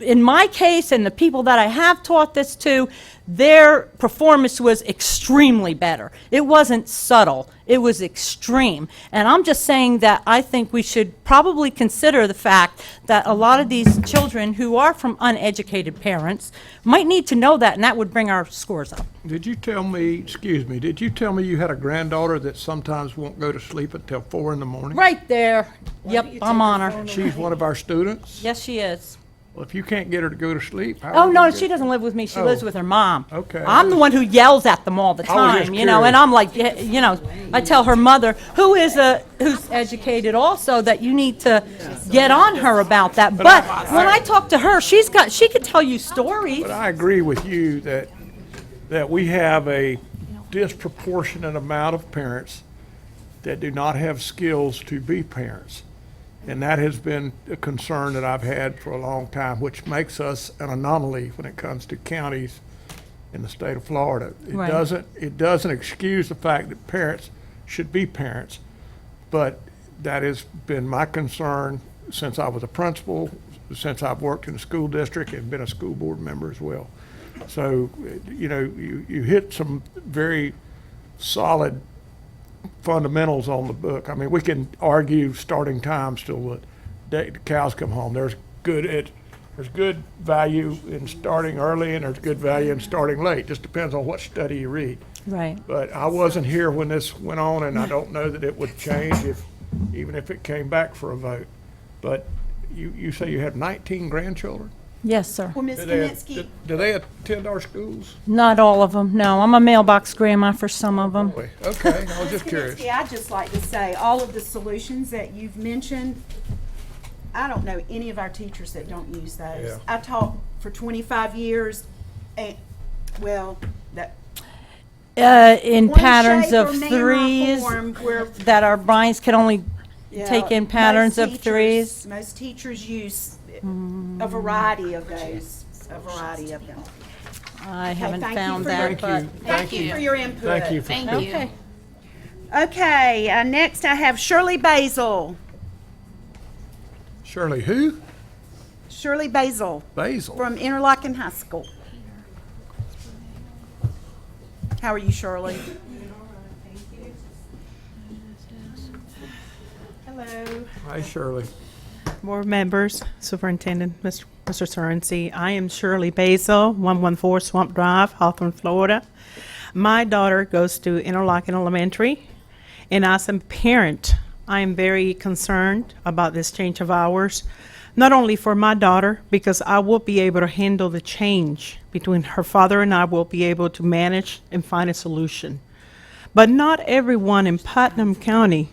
in my case and the people that I have taught this to, their performance was extremely better. It wasn't subtle, it was extreme. And I'm just saying that I think we should probably consider the fact that a lot of these children who are from uneducated parents might need to know that, and that would bring our scores up. Did you tell me, excuse me, did you tell me you had a granddaughter that sometimes won't go to sleep until 4 in the morning? Right there. Yep, I'm on her. She's one of our students? Yes, she is. Well, if you can't get her to go to sleep, how? Oh, are you no, gonna she get- doesn't live with me. She Oh. lives with her mom. Okay. I'm the one who yells at them all the I was just time, you know, and curious. I'm like, yeah, you know, I tell her mother, who's educated also, that you need to get on her about that. But when I talk to her, she could tell you stories. But I agree with you that we have a disproportionate amount of parents that do not have skills to be parents. And that has been a concern that I've had for a long time, which makes us an anomaly when it comes to counties in the state of Florida. Right. It doesn't excuse the fact that parents should be parents, but that has been my concern since I was a principal, since I've worked in the school district and been a school board member as well. So, you know, you hit some very solid fundamentals on the book. I mean, we can argue starting times till the day the cows come home. There's good value in starting early, and there's good value in starting late. Just depends on what study you read. Right. But I wasn't here when this went on, and I don't know that it would change even if it came back for a vote. But you say you have 19 grandchildren? Yes, sir. Well, Ms. Do they- Kaminsky, Do they attend our schools? Not all of them, no. I'm a mailbox grandma for some of them. Okay, I was just curious. Kaminsky, I'd just like to say, all of the solutions that you've mentioned, I don't know any of our teachers that don't use those. Yeah. I taught for 25 years, and, well, that, In one patterns shape of or manner or threes, form where- that our brains can only yeah, take in patterns most of teachers- threes. Most teachers use a variety of those, a variety of them. I Okay, haven't thank you found for that, your- but. Thank you for your input. Thank you for Thank speaking. you. Okay, next I have Shirley Basil. Shirley who? Shirley Basil Basil. from Interlochen High School. How are you, Shirley? Hello. Hi, Shirley. Board members, Superintendent, Mr. Sorensen, I am Shirley Basil, 114 Swamp Drive, Hawthorne, Florida. My daughter goes to Interlochen Elementary, and as a parent, I am very concerned about this change of hours, not only for my daughter, because I will be able to handle the change between her father and I will be able to manage and find a solution. But not everyone in Putnam County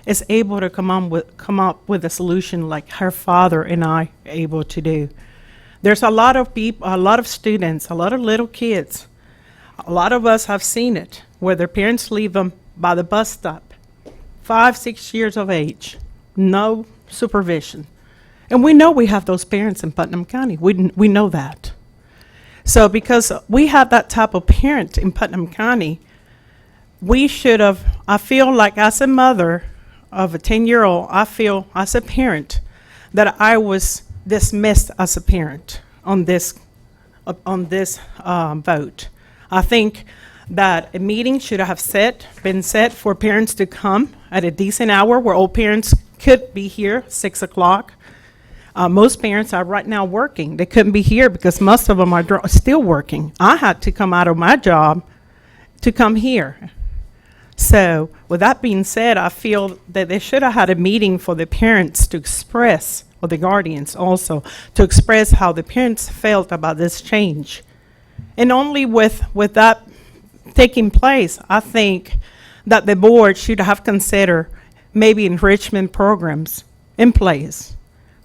is able to come up with a solution like her father and I are able to do. There's a lot of people, a lot of students, a lot of little kids. A lot of us have seen it, where their parents leave them by the bus stop, 5, 6 years of age, no supervision. And we know we have those parents in Putnam County. We know that. So because we have that type of parent in Putnam County, we should have, I feel like as a mother of a 10-year-old, I feel as a parent that I was dismissed as a parent on this vote. I think that a meeting should have been set for parents to come at a decent hour where all parents could be here, 6 o'clock. Most parents are right now working. They couldn't be here because most of them are still working. I had to come out of my job to come here. So with that being said, I feel that they should have had a meeting for the parents to express, or the guardians also, to express how the parents felt about this change. And only with that taking place, I think that the board should have considered maybe enrichment programs in place.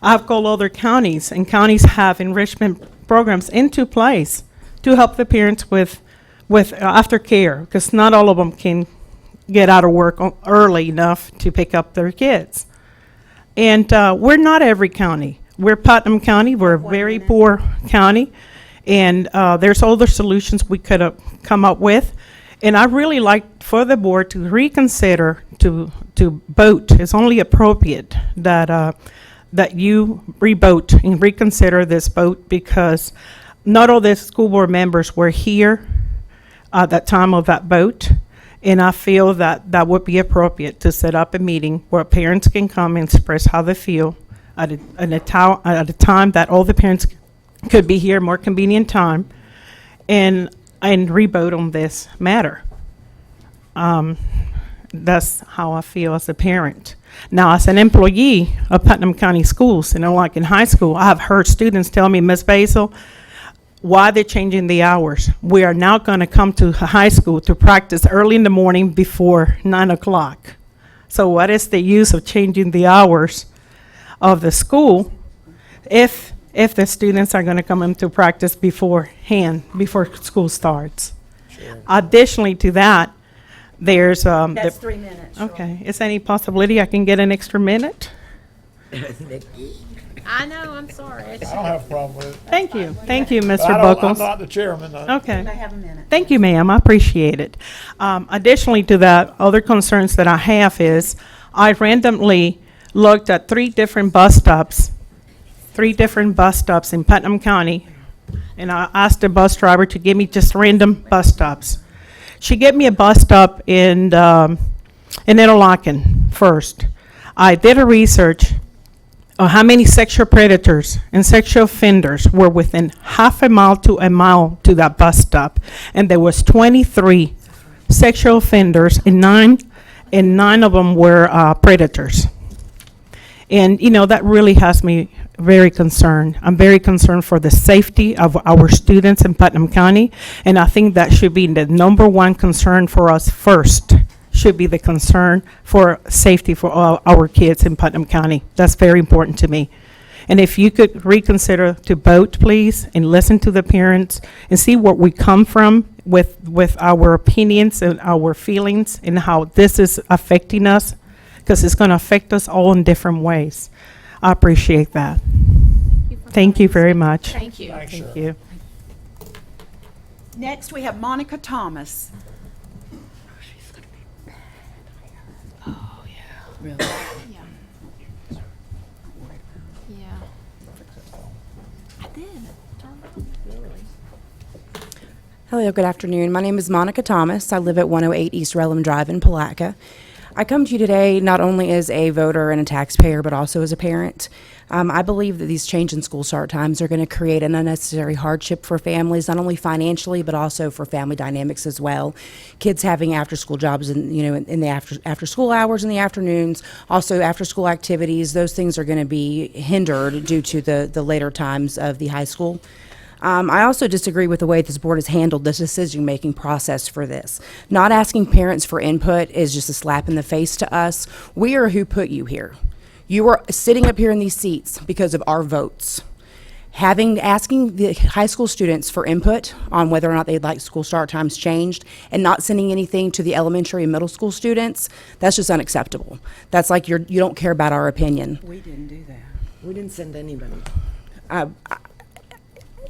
I've called other counties, and counties have enrichment programs into place to help the parents with aftercare, because not all of them can get out of work early enough to pick up their kids. And we're not every county. We're Putnam County. We're a very poor county. And there's other solutions we could have come up with. And I really like for the board to reconsider to vote. It's only appropriate that that you revote and reconsider this vote, because not all the school board members were here at the time of that vote. And I feel that that would be appropriate to set up a meeting where parents can come and express how they feel at a time that all the parents could be here, more convenient time, and revote on this matter. That's how I feel as a parent. Now, as an employee of Putnam County Schools, and like in high school, I have heard students tell me, Ms. Basil, why they're changing the hours. We are now going to come to high school to practice early in the morning before 9 o'clock. So what is the use of changing the hours of the school if the students are going to come into practice beforehand, before school starts? Additionally to that, there's That's 3 minutes. okay. Is there any possibility I can get an extra minute? I know, I'm sorry. I don't have a problem with it. Thank you, Mr. I'm Buckles. not the chairman. Okay. Thank you, ma'am. I appreciate it. Additionally to that, other concerns that I have is I randomly looked at 3 different bus stops in Putnam County, and I asked the bus driver to give me just random bus stops. She gave me a bus stop in Interlochen first. I did a research on how many sexual predators and sexual offenders were within half a mile to that bus stop, and there was 23 sexual offenders, and nine of them were predators. And that really has me very concerned. I'm very concerned for the safety of our students in Putnam County, and I think that should be the number one concern for us first, should be the concern for safety for all our kids in Putnam County. That's very important to me. And if you could reconsider to vote, please, and listen to the parents and see where we come from with our opinions and our feelings and how this is affecting us, because it's going to affect us all in different ways. I appreciate that. Thank you very much. Thank you. Thank you. Next, we have Monica Thomas. Really? Yeah. Yeah. I did. Hello, good afternoon. My name is Monica Thomas. I live at 108 East Relham Drive in Palatka. I come to you today not only as a voter and a taxpayer, but also as a parent. I believe that these change in school start times are going to create an unnecessary hardship for families, not only financially, but also for family dynamics as well. Kids having after-school jobs in the after-school hours in the afternoons, also after-school activities, those things are going to be hindered due to the later times of the high school. I also disagree with the way this board has handled the decision-making process for this. Not asking parents for input is just a slap in the face to us. We are who put you here. You are sitting up here in these seats because of our votes. Asking the high school students for input on whether or not they'd like school start times changed and not sending anything to the elementary and middle school students, that's just unacceptable. That's like you don't care about our opinion. We didn't do that. We didn't send anybody.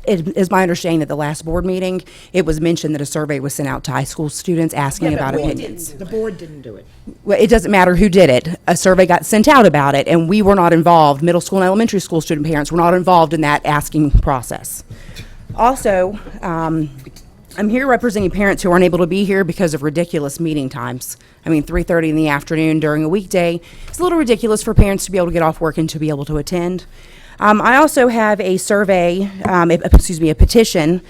It is my understanding that the last board meeting, it was mentioned that a survey was sent out to high school students asking about opinions. The board didn't do it. Well, it doesn't matter who did it. A survey got sent out about it, and we were not involved. Middle school and elementary school student parents were not involved in that asking process. Also, I'm here representing parents who aren't able to be here because of ridiculous meeting times. 3:30 in the afternoon during a weekday. It's a little ridiculous for parents to be able to get off work and to be able to attend. I also have a survey, a petition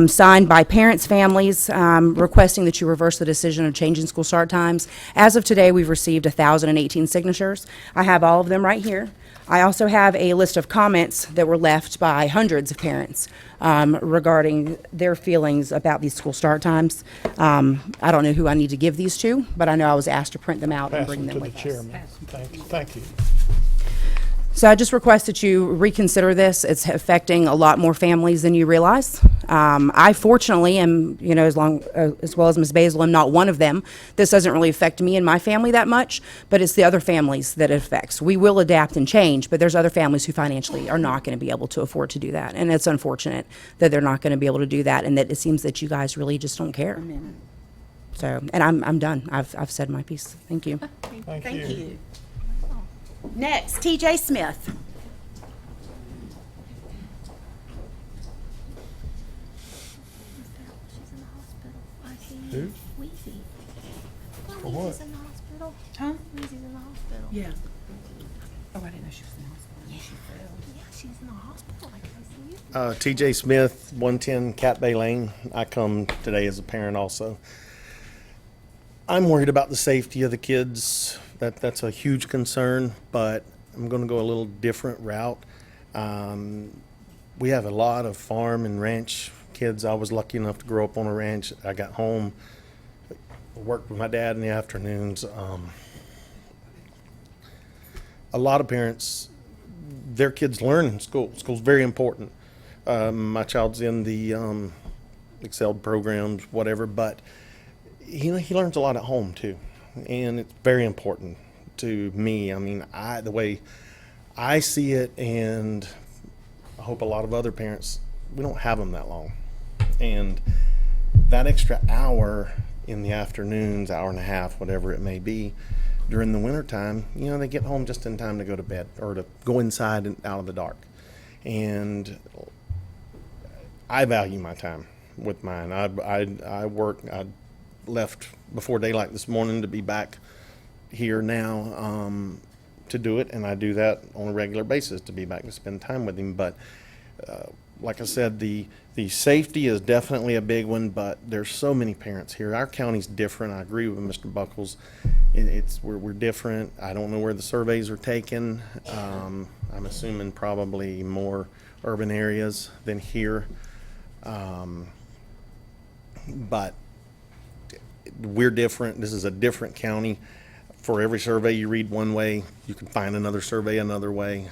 signed by parents, families, requesting that you reverse the decision of changing school start times. As of today, we've received 1,018 signatures. I have all of them right here. I also have a list of comments that were left by hundreds of parents regarding their feelings about these school start times. I don't know who I need to give these to, but I know I was asked to print them out and bring them with us. Chairman. Thank you. So I just request that you reconsider this. It's affecting a lot more families than you realize. I fortunately am, as well as Ms. Basil, I'm not one of them. This doesn't really affect me and my family that much, but it's the other families that it affects. We will adapt and change, but there's other families who financially are not going to be able to afford to do that. And it's unfortunate that they're not going to be able to do that, and that it seems that you guys really just don't care. So, and I'm done. I've said my piece. Thank you. Thank you. Next, TJ Smith. Who? Weezy. For what? Weezy's in the hospital. Huh? Weezy's in the hospital. Yeah. Oh, I didn't know she was in the hospital. Yeah, she's in the hospital. I can see you. TJ Smith, 110 Cat Bay Lane. I come today as a parent also. I'm worried about the safety of the kids. That's a huge concern, but I'm going to go a little different route. We have a lot of farm and ranch kids. I was lucky enough to grow up on a ranch. I got home, worked with my dad in the afternoons. A lot of parents, their kids learn in school. School's very important. My child's in the Excel programs, whatever, but he learns a lot at home too, and it's very important to me. I mean, the way I see it, and I hope a lot of other parents, we don't have them that long, and that extra hour in the afternoons, hour and a half, whatever it may be, during the wintertime, they get home just in time to go to bed or to go inside and out of the dark. And I value my time with mine. I work. I left before daylight this morning to be back here now to do it, and I do that on a regular basis to be back to spend time with him. But like I said, the safety is definitely a big one, but there's so many parents here. Our county's different. I agree with Mr. Buckles. We're different. I don't know where the surveys are taken. I'm assuming probably more urban areas than here. But we're different. This is a different county. For every survey you read one way, you can find another survey another way.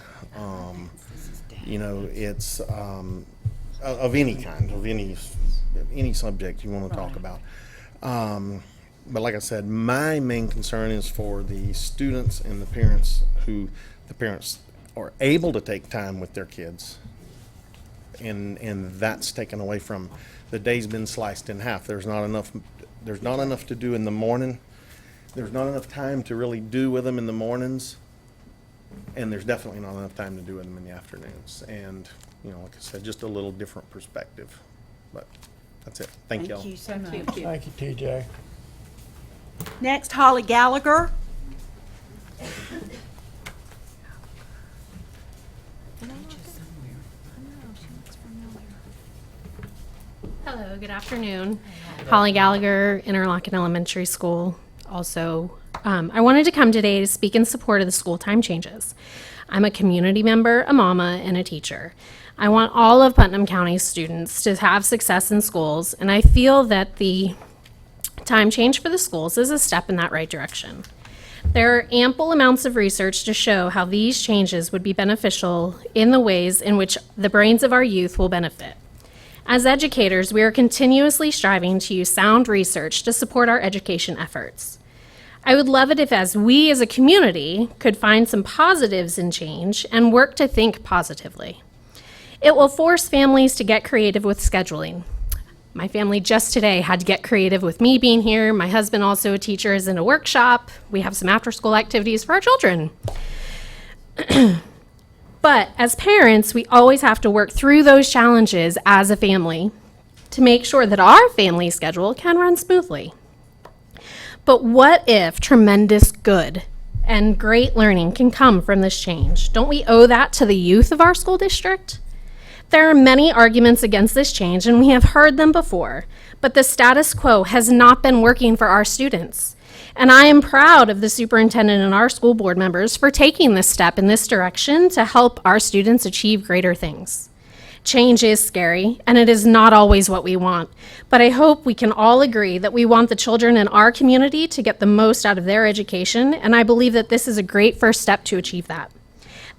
It's of any kind, of any subject you want to talk about. But like I said, my main concern is for the students and the parents are able to take time with their kids, and that's taken away from. The day's been sliced in half. There's not enough to do in the morning. There's not enough time to really do with them in the mornings, and there's definitely not enough time to do with them in the afternoons. And like I said, just a little different perspective. But that's it. Thank y'all. Thank you so much. Thank you, TJ. Next, Holly Gallagher. Hello, good afternoon. Holly Gallagher, Interlochen Elementary School. Also, I wanted to come today to speak in support of the school time changes. I'm a community member, a mama, and a teacher. I want all of Putnam County students to have success in schools, and I feel that the time change for the schools is a step in that right direction. There are ample amounts of research to show how these changes would be beneficial in the ways in which the brains of our youth will benefit. As educators, we are continuously striving to use sound research to support our education efforts. I would love it if as a community could find some positives in change and work to think positively. It will force families to get creative with scheduling. My family just today had to get creative with me being here. My husband, also a teacher, is in a workshop. We have some after-school activities for our children. But as parents, we always have to work through those challenges as a family to make sure that our family schedule can run smoothly. But what if tremendous good and great learning can come from this change? Don't we owe that to the youth of our school district? There are many arguments against this change, and we have heard them before, but the status quo has not been working for our students. And I am proud of the superintendent and our school board members for taking this step in this direction to help our students achieve greater things. Change is scary, and it is not always what we want, but I hope we can all agree that we want the children in our community to get the most out of their education, and I believe that this is a great first step to achieve that.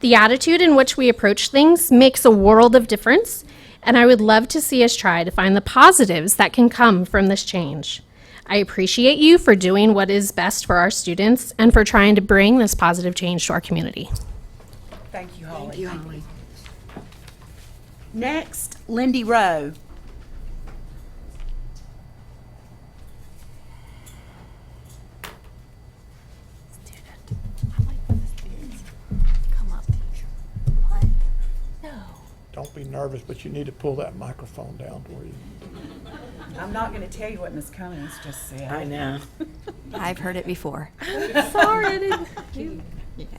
The attitude in which we approach things makes a world of difference, and I would love to see us try to find the positives that can come from this change. I appreciate you for doing what is best for our students and for trying to bring this positive change to our community. Thank you, Holly. Thank you, Holly. Next, Lindy Rowe. Don't be nervous, but you need to pull that microphone down for you. I'm not going to tell you what Ms. Cummings just said. I know. I've heard it before. Sorry, I didn't.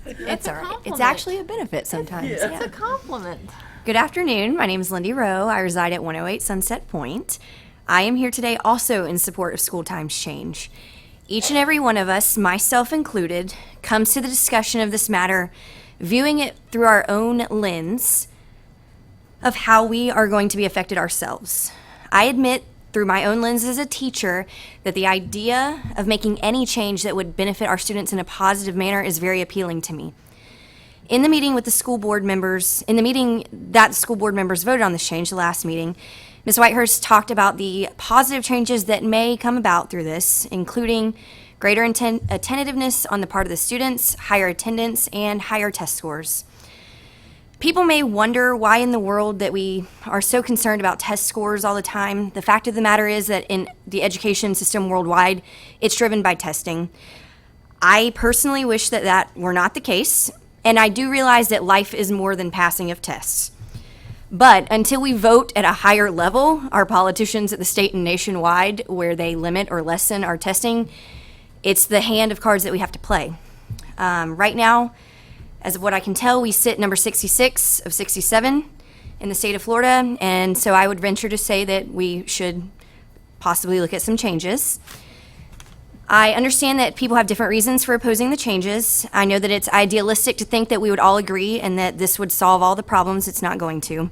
It's all right. It's compliment. actually a benefit sometimes. It's yeah. a compliment. Good afternoon. My name is Lindy Rowe. I reside at 108 Sunset Point. I am here today also in support of school times change. Each and every one of us, myself included, comes to the discussion of this matter viewing it through our own lens of how we are going to be affected ourselves. I admit through my own lens as a teacher that the idea of making any change that would benefit our students in a positive manner is very appealing to me. In the meeting with the school board members, in the meeting that the school board members voted on this change, the last meeting, Ms. Whitehurst talked about the positive changes that may come about through this, including greater attentiveness on the part of the students, higher attendance, and higher test scores. People may wonder why in the world that we are so concerned about test scores all the time. The fact of the matter is that in the education system worldwide, it's driven by testing. I personally wish that that were not the case, and I do realize that life is more than passing of tests. But until we vote at a higher level, our politicians at the state and nationwide, where they limit or lessen our testing, it's the hand of cards that we have to play. Right now, as of what I can tell, we sit number 66 of 67 in the state of Florida, and so I would venture to say that we should possibly look at some changes. I understand that people have different reasons for opposing the changes. I know that it's idealistic to think that we would all agree and that this would solve all the problems. It's not going to.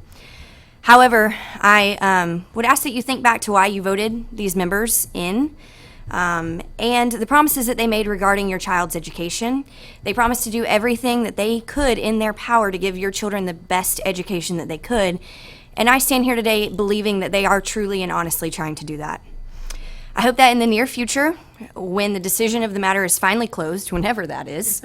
However, I would ask that you think back to why you voted these members in. And the promises that they made regarding your child's education. They promised to do everything that they could in their power to give your children the best education that they could. And I stand here today believing that they are truly and honestly trying to do that. I hope that in the near future, when the decision of the matter is finally closed, whenever that is,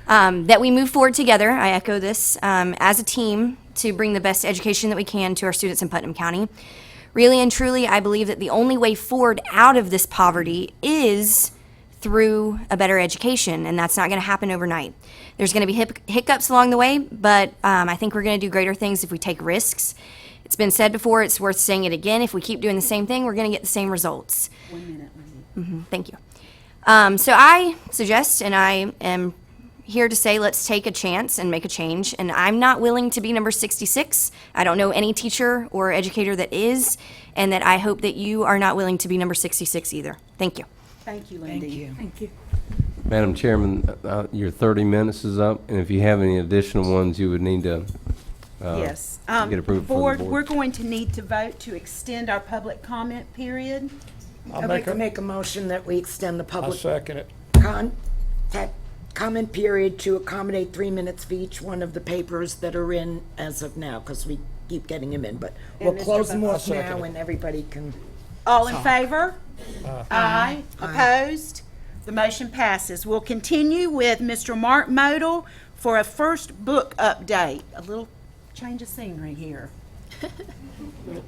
that we move forward together, I echo this, as a team to bring the best education that we can to our students in Putnam County. Really and truly, I believe that the only way forward out of this poverty is through a better education, and that's not going to happen overnight. There's going to be hiccups along the way, but I think we're going to do greater things if we take risks. It's been said before, it's worth saying it again. If we keep doing the same thing, we're going to get the same results. 1 minute, Lindsay. Thank you. So I suggest, and I am here to say, let's take a chance and make a change. And I'm not willing to be number 66. I don't know any teacher or educator that is, and that I hope that you are not willing to be number 66 either. Thank you. Thank you, Lindy. Thank you. Madam Chairman, your 30 minutes is up, and if you have any additional ones, you would need to Yes. get approved from Board, the we're board. going to need to vote to extend our public comment period. I'd like to make a motion that we extend the I public second it. comment period to accommodate 3 minutes for each one of the papers that are in as of now, because we keep getting them in, but we'll And Mr. close them Buck- off now and everybody can. All in talk. favor? Aye. Opposed? The motion passes. We'll continue with Mr. Mark Modell for a first book update. A little change of scenery here.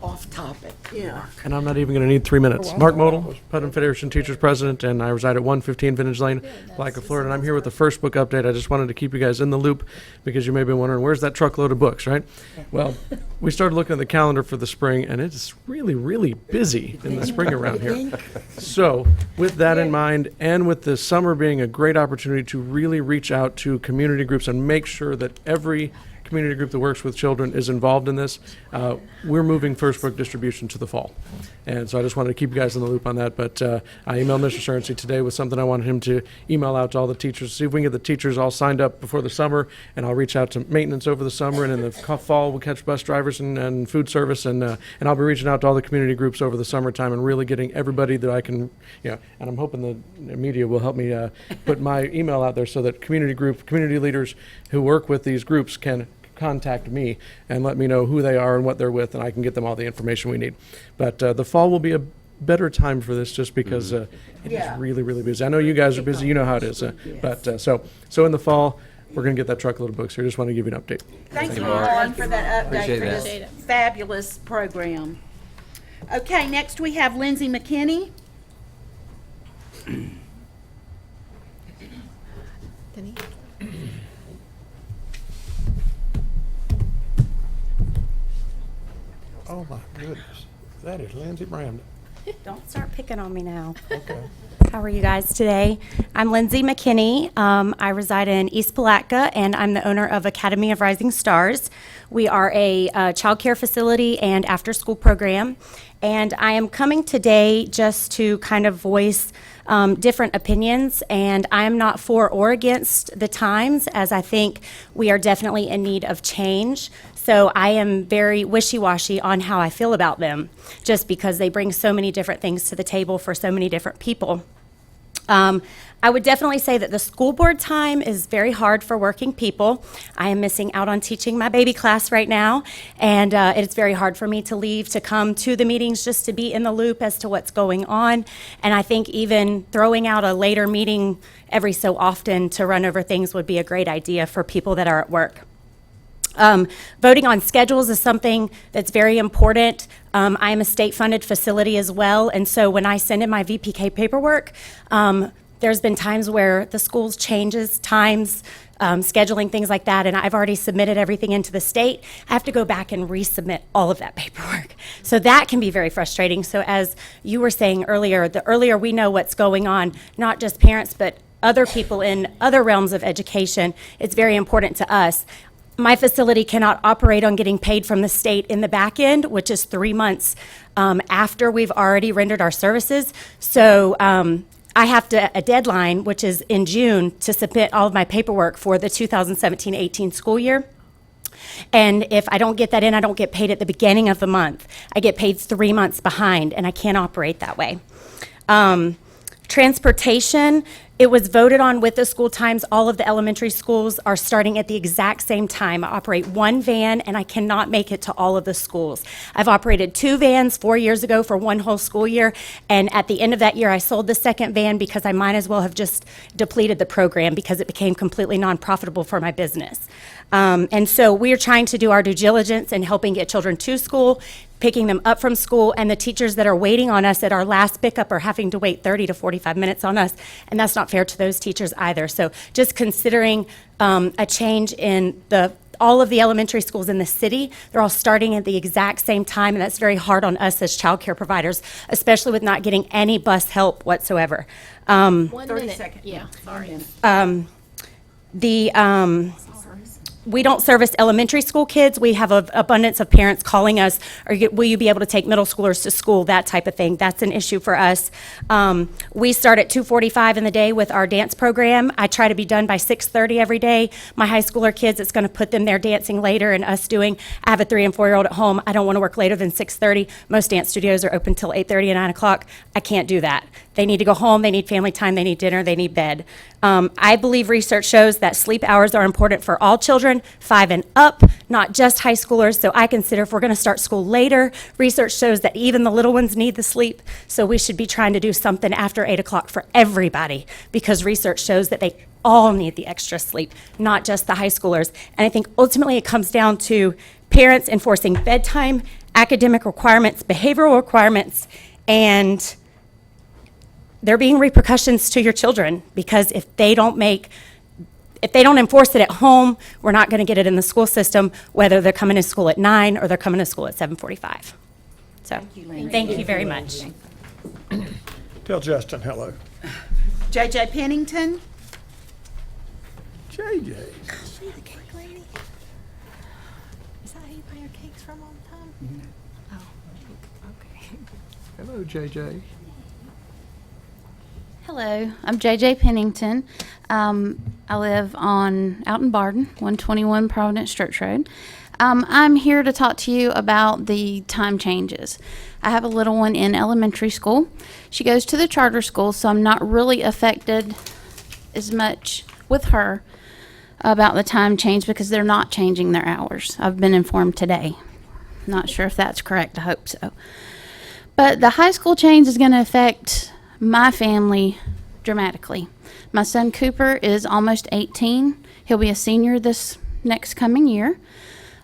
Off topic. Yeah. And I'm not even going to need 3 minutes. Mark Modell, Putnam Federation Teachers President, and I reside at 115 Vintage Lane, Palatka, Florida. And I'm here with the first book update. I just wanted to keep you guys in the loop because you may be wondering, where's that truckload of books, right? Well, we started looking at the calendar for the spring, and it's really, really busy in the spring around here. So with that in mind, and with the summer being a great opportunity to really reach out to community groups and make sure that every community group that works with children is involved in this, we're moving first book distribution to the fall. And so I just wanted to keep you guys in the loop on that. But I emailed Mr. Cerency today with something I wanted him to email out to all the teachers, see if we can get the teachers all signed up before the summer. And I'll reach out to maintenance over the summer, and in the fall we'll catch bus drivers and food service. And I'll be reaching out to all the community groups over the summertime and really getting everybody that I can, and I'm hoping the media will help me put my email out there so that community leaders who work with these groups can contact me and let me know who they are and what they're with, and I can get them all the information we need. But the fall will be a better time for this just because it is really, really busy. I know you guys are busy. You know how it is. But so in the fall, we're going to get that truckload of books here. Just want to give you an update. Thank you, Lauren, for that update Appreciate for that. this fabulous program. Okay, next we have Lindsay McKinney. Oh my goodness, that is Lindsey Brandon. Don't start picking on me now. Okay. How are you guys today? I'm Lindsay McKinney. I reside in East Palatka, and I'm the owner of Academy of Rising Stars. We are a child care facility and after-school program, and I am coming today just to kind of voice different opinions, and I am not for or against the times, as I think we are definitely in need of change. So I am very wishy-washy on how I feel about them, just because they bring so many different things to the table for so many different people. I would definitely say that the school board time is very hard for working people. I am missing out on teaching my baby class right now, and it's very hard for me to leave to come to the meetings just to be in the loop as to what's going on. And I think even throwing out a later meeting every so often to run over things would be a great idea for people that are at work. Voting on schedules is something that's very important. I am a state-funded facility as well, and so when I send in my VPK paperwork, there's been times where the schools changes times, scheduling, things like that, and I've already submitted everything into the state. I have to go back and resubmit all of that paperwork. So that can be very frustrating. So as you were saying earlier, the earlier we know what's going on, not just parents, but other people in other realms of education, it's very important to us. My facility cannot operate on getting paid from the state in the back end, which is 3 months after we've already rendered our services. So I have a deadline, which is in June, to submit all of my paperwork for the 2017-18 school year. And if I don't get that in, I don't get paid at the beginning of the month. I get paid 3 months behind, and I can't operate that way. Transportation, it was voted on with the school times. All of the elementary schools are starting at the exact same time. I operate one van, and I cannot make it to all of the schools. I've operated 2 vans 4 years ago for one whole school year, and at the end of that year, I sold the second van because I might as well have just depleted the program because it became completely non-profitable for my business. And so we are trying to do our due diligence in helping get children to school, picking them up from school, and the teachers that are waiting on us at our last pickup are having to wait 30 to 45 minutes on us, and that's not fair to those teachers either. So just considering a change in all of the elementary schools in the city, they're all starting at the exact same time, and that's very hard on us as child care providers, especially with not getting any bus help whatsoever. 1 minute. Yeah, sorry. We don't service elementary school kids. We have an abundance of parents calling us, will you be able to take middle schoolers to school, that type of thing. That's an issue for us. We start at 2:45 in the day with our dance program. I try to be done by 6:30 every day. My high schooler kids, it's going to put them there dancing later, and us doing, I have a 3 and 4-year-old at home. I don't want to work later than 6:30. Most dance studios are open till 8:30 and 9 o'clock. I can't do that. They need to go home, they need family time, they need dinner, they need bed. I believe research shows that sleep hours are important for all children, 5 and up, not just high schoolers. So I consider if we're going to start school later, research shows that even the little ones need the sleep. So we should be trying to do something after 8 o'clock for everybody, because research shows that they all need the extra sleep, not just the high schoolers. And I think ultimately it comes down to parents enforcing bedtime, academic requirements, behavioral requirements, and there being repercussions to your children, because if they don't enforce it at home, we're not going to get it in the school system, whether they're coming to school at 9 or they're coming to school at 7:45. So, thank you very much. Tell Justin hello. JJ Pennington. JJ. See the cake lady? Is that how you buy your cakes from all the time? Oh, okay. Hello, JJ. Hello, I'm JJ Pennington. I live out in Barden, 121 Providence Church Road. I'm here to talk to you about the time changes. I have a little one in elementary school. She goes to the charter school, so I'm not really affected as much with her about the time change because they're not changing their hours. I've been informed today. Not sure if that's correct. I hope so. But the high school change is going to affect my family dramatically. My son Cooper is almost 18. He'll be a senior this next coming year.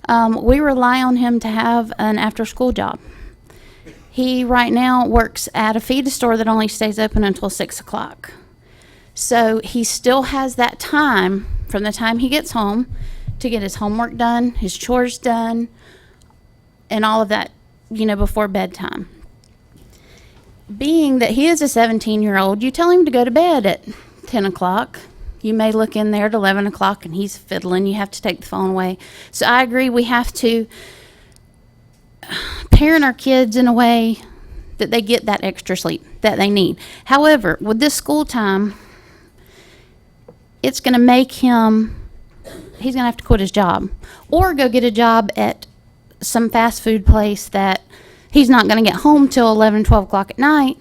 We rely on him to have an after-school job. He right now works at a feed store that only stays open until 6 o'clock. So he still has that time from the time he gets home to get his homework done, his chores done, and all of that, before bedtime. being that he is a 17-year-old, you tell him to go to bed at 10 o'clock. You may look in there at 11 o'clock and he's fiddling. You have to take the phone away. So I agree, we have to parent our kids in a way that they get that extra sleep that they need. However, with this school time, it's going to make him, he's going to have to quit his job or go get a job at some fast food place that he's not going to get home till 11, 12 o'clock at night.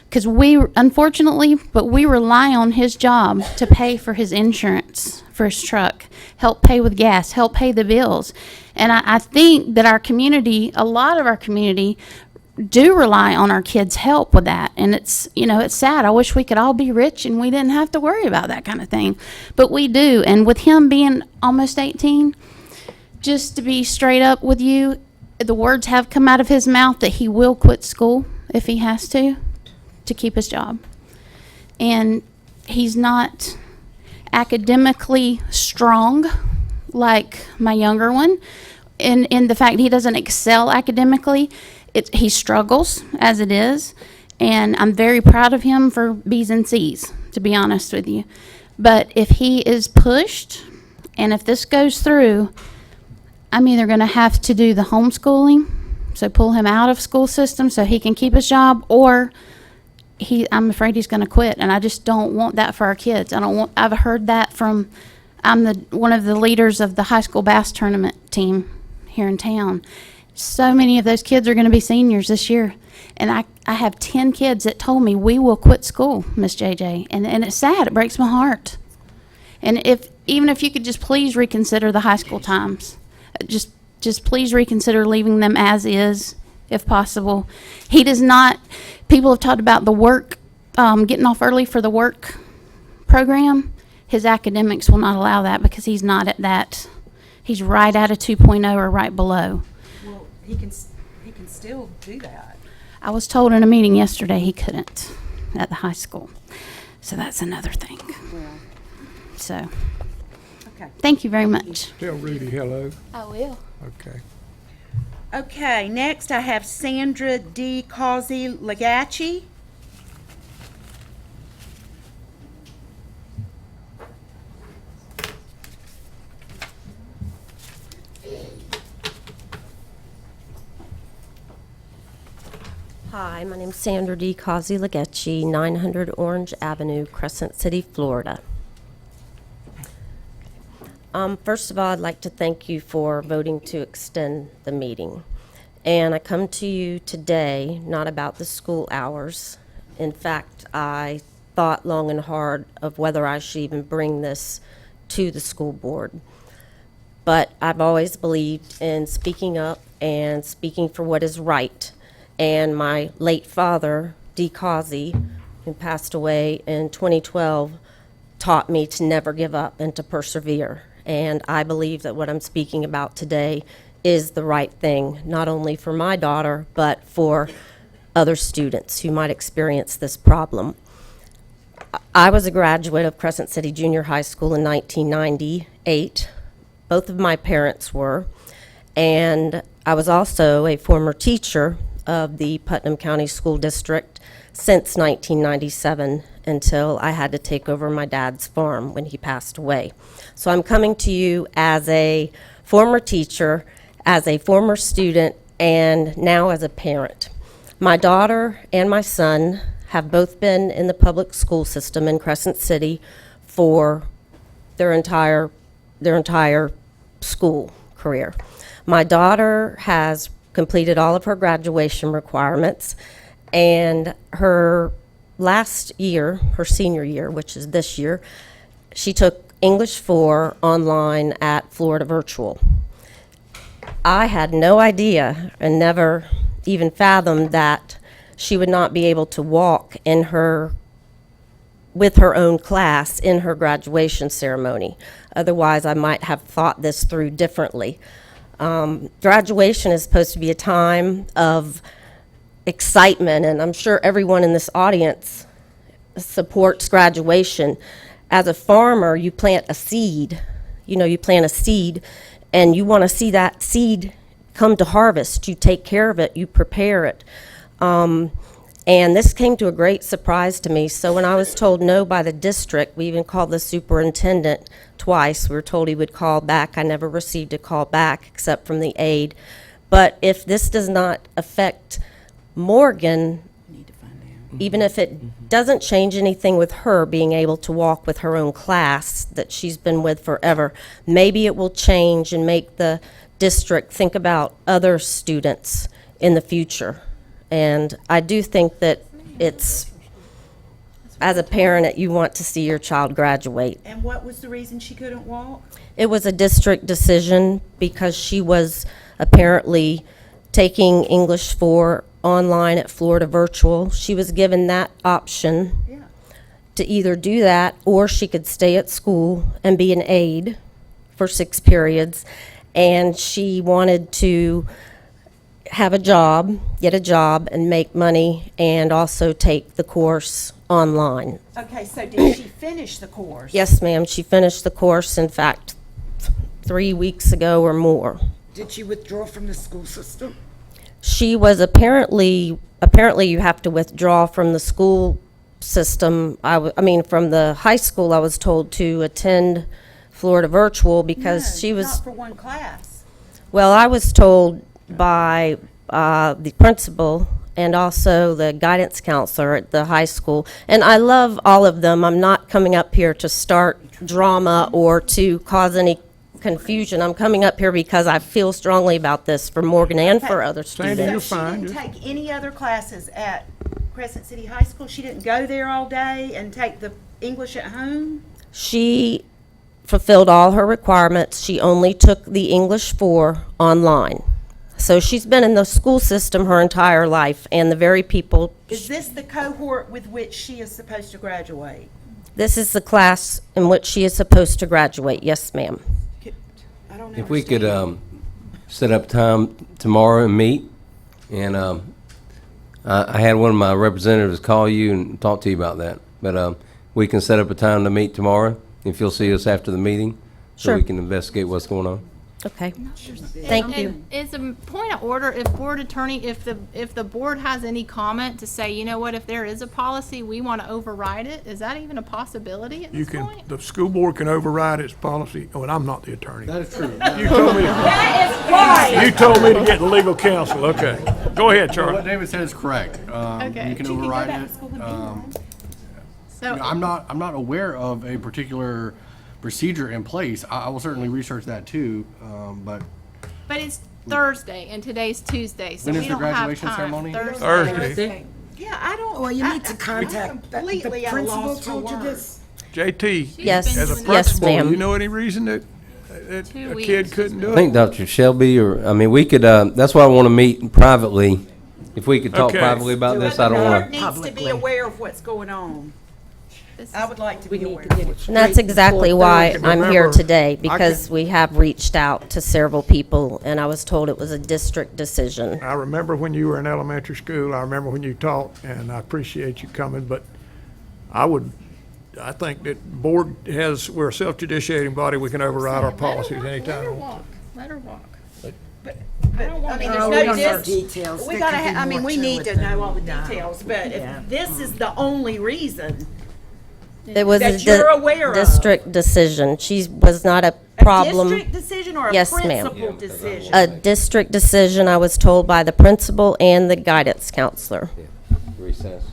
Because unfortunately, but we rely on his job to pay for his insurance for his truck, help pay with gas, help pay the bills. And I think that our community, a lot of our community, do rely on our kids' help with that. And it's, it's sad. I wish we could all be rich and we didn't have to worry about that kind of thing. But we do. And with him being almost 18, just to be straight up with you, the words have come out of his mouth that he will quit school if he has to keep his job. And he's not academically strong like my younger one in the fact he doesn't excel academically. He struggles as it is, and I'm very proud of him for B's and C's, to be honest with you. But if he is pushed, and if this goes through, I'm either going to have to do the homeschooling, so pull him out of school system so he can keep his job, or I'm afraid he's going to quit, and I just don't want that for our kids. I've heard that from, I'm one of the leaders of the high school bass tournament team here in town. So many of those kids are going to be seniors this year, and I have 10 kids that told me we will quit school, Miss JJ, and it's sad. It breaks my heart. And even if you could just please reconsider the high school times, just please reconsider leaving them as is, if possible. He does not. People have talked about the work, getting off early for the work program. His academics will not allow that because he's not at that. He's right at a 2.0 or right below. Well, he can still do that. I was told in a meeting yesterday he couldn't at the high school. So that's another thing. Well, So, okay. thank you very much. Tell Rudy hello. I will. Okay. Okay, next I have Sandra D. Causey Lagachi. Hi, my name's Sandra D. Causey Lagachi, 900 Orange Avenue, Crescent City, Florida. First of all, I'd like to thank you for voting to extend the meeting. And I come to you today not about the school hours. In fact, I thought long and hard of whether I should even bring this to the school board. But I've always believed in speaking up and speaking for what is right. And my late father, Dee Causey, who passed away in 2012, taught me to never give up and to persevere. And I believe that what I'm speaking about today is the right thing, not only for my daughter, but for other students who might experience this problem. I was a graduate of Crescent City Junior High School in 1998. Both of my parents were. And I was also a former teacher of the Putnam County School District since 1997 until I had to take over my dad's farm when he passed away. So I'm coming to you as a former teacher, as a former student, and now as a parent. My daughter and my son have both been in the public school system in Crescent City for their entire school career. My daughter has completed all of her graduation requirements, and her last year, her senior year, which is this year, she took English 4 online at Florida Virtual. I had no idea and never even fathomed that she would not be able to walk with her own class in her graduation ceremony. Otherwise, I might have thought this through differently. Graduation is supposed to be a time of excitement, and I'm sure everyone in this audience supports graduation. As a farmer, you plant a seed. You plant a seed, and you want to see that seed come to harvest. You take care of it, you prepare it. And this came to a great surprise to me. So when I was told no by the district, we even called the superintendent twice. We were told he would call back. I never received a call back except from the aide. But if this does not affect Morgan, even if it doesn't change anything with her being able to walk with her own class that she's been with forever, maybe it will change and make the district think about other students in the future. And I do think that it's, as a parent, that you want to see your child graduate. And what was the reason she couldn't walk? It was a district decision because she was apparently taking English 4 online at Florida Virtual. She was given that option to either do that or she could stay at school and be an aide for 6 periods. And she wanted to have a job, get a job, and make money, and also take the course online. Okay, so did she finish the course? Yes, ma'am, she finished the course, in fact, 3 weeks ago or more. Did she withdraw from the school system? She was apparently you have to withdraw from the school system. I mean, from the high school, I was told to attend Florida Virtual because she was. Not for one class. Well, I was told by the principal and also the guidance counselor at the high school, and I love all of them. I'm not coming up here to start drama or to cause any confusion. I'm coming up here because I feel strongly about this for Morgan and for other students. Sandy, you're So fine. she didn't take any other classes at Crescent City High School? She didn't go there all day and take the English at home? She fulfilled all her requirements. She only took the English 4 online. So she's been in the school system her entire life, and the very people, Is this the cohort with which she is supposed to graduate? this is the class in which she is supposed to graduate. Yes, ma'am. I don't If we could set up time tomorrow and meet, and I had one of my representatives call you and talk to you about that. But we can set up a time to meet tomorrow, if you'll see us after the meeting, so we Sure. can investigate what's going on. Okay. Thank you. And it's a point of order, if board attorney, if the board has any comment to say, you know what, if there is a policy, we want to override it, is that even a possibility at You this can, point? the school board can override its policy. Oh, and I'm not the attorney. That is true. You told me, you told me to get legal counsel. Okay. Go ahead, What Charlie. David said is correct. Okay. You can She can go override back it. to school and be So, I'm not aware of a particular procedure in place. I will certainly research that too, but but it's Thursday and today's Tuesday, so When we is the don't have graduation time. ceremony? Thursday. Yeah, I don't. Well, you I- need to contact, the completely at a principal loss for told you words. this? JT, Yes. as a Yes, principal, ma'am. you know any reason that a kid couldn't do I it? think Dr. Shelby, or, I mean, we could, that's why I want to meet privately. If we could talk Okay. privately about this, I don't The want board to. needs to be aware of what's going on. I would like to be aware of what's. And that's exactly why Thursday. I'm here Remember, today, I because we have reached out to several people, and I was told it was a district decision. I remember when you were in elementary school, I remember when you taught, and I appreciate you coming, but I think that board has, we're a self-judiciating body, we can override our policies Let her anytime. walk, let her walk. I mean, Oh, there's we no don't know dis- details. We There gotta, could be I mean, more we to need it to than- know all the No. details, but Yeah. if this is the only reason, It was a That you're aware of. district decision. She was not a a problem. district decision or a Yes, ma'am. principal decision? A district decision, I was told by the principal and the guidance counselor. Recess.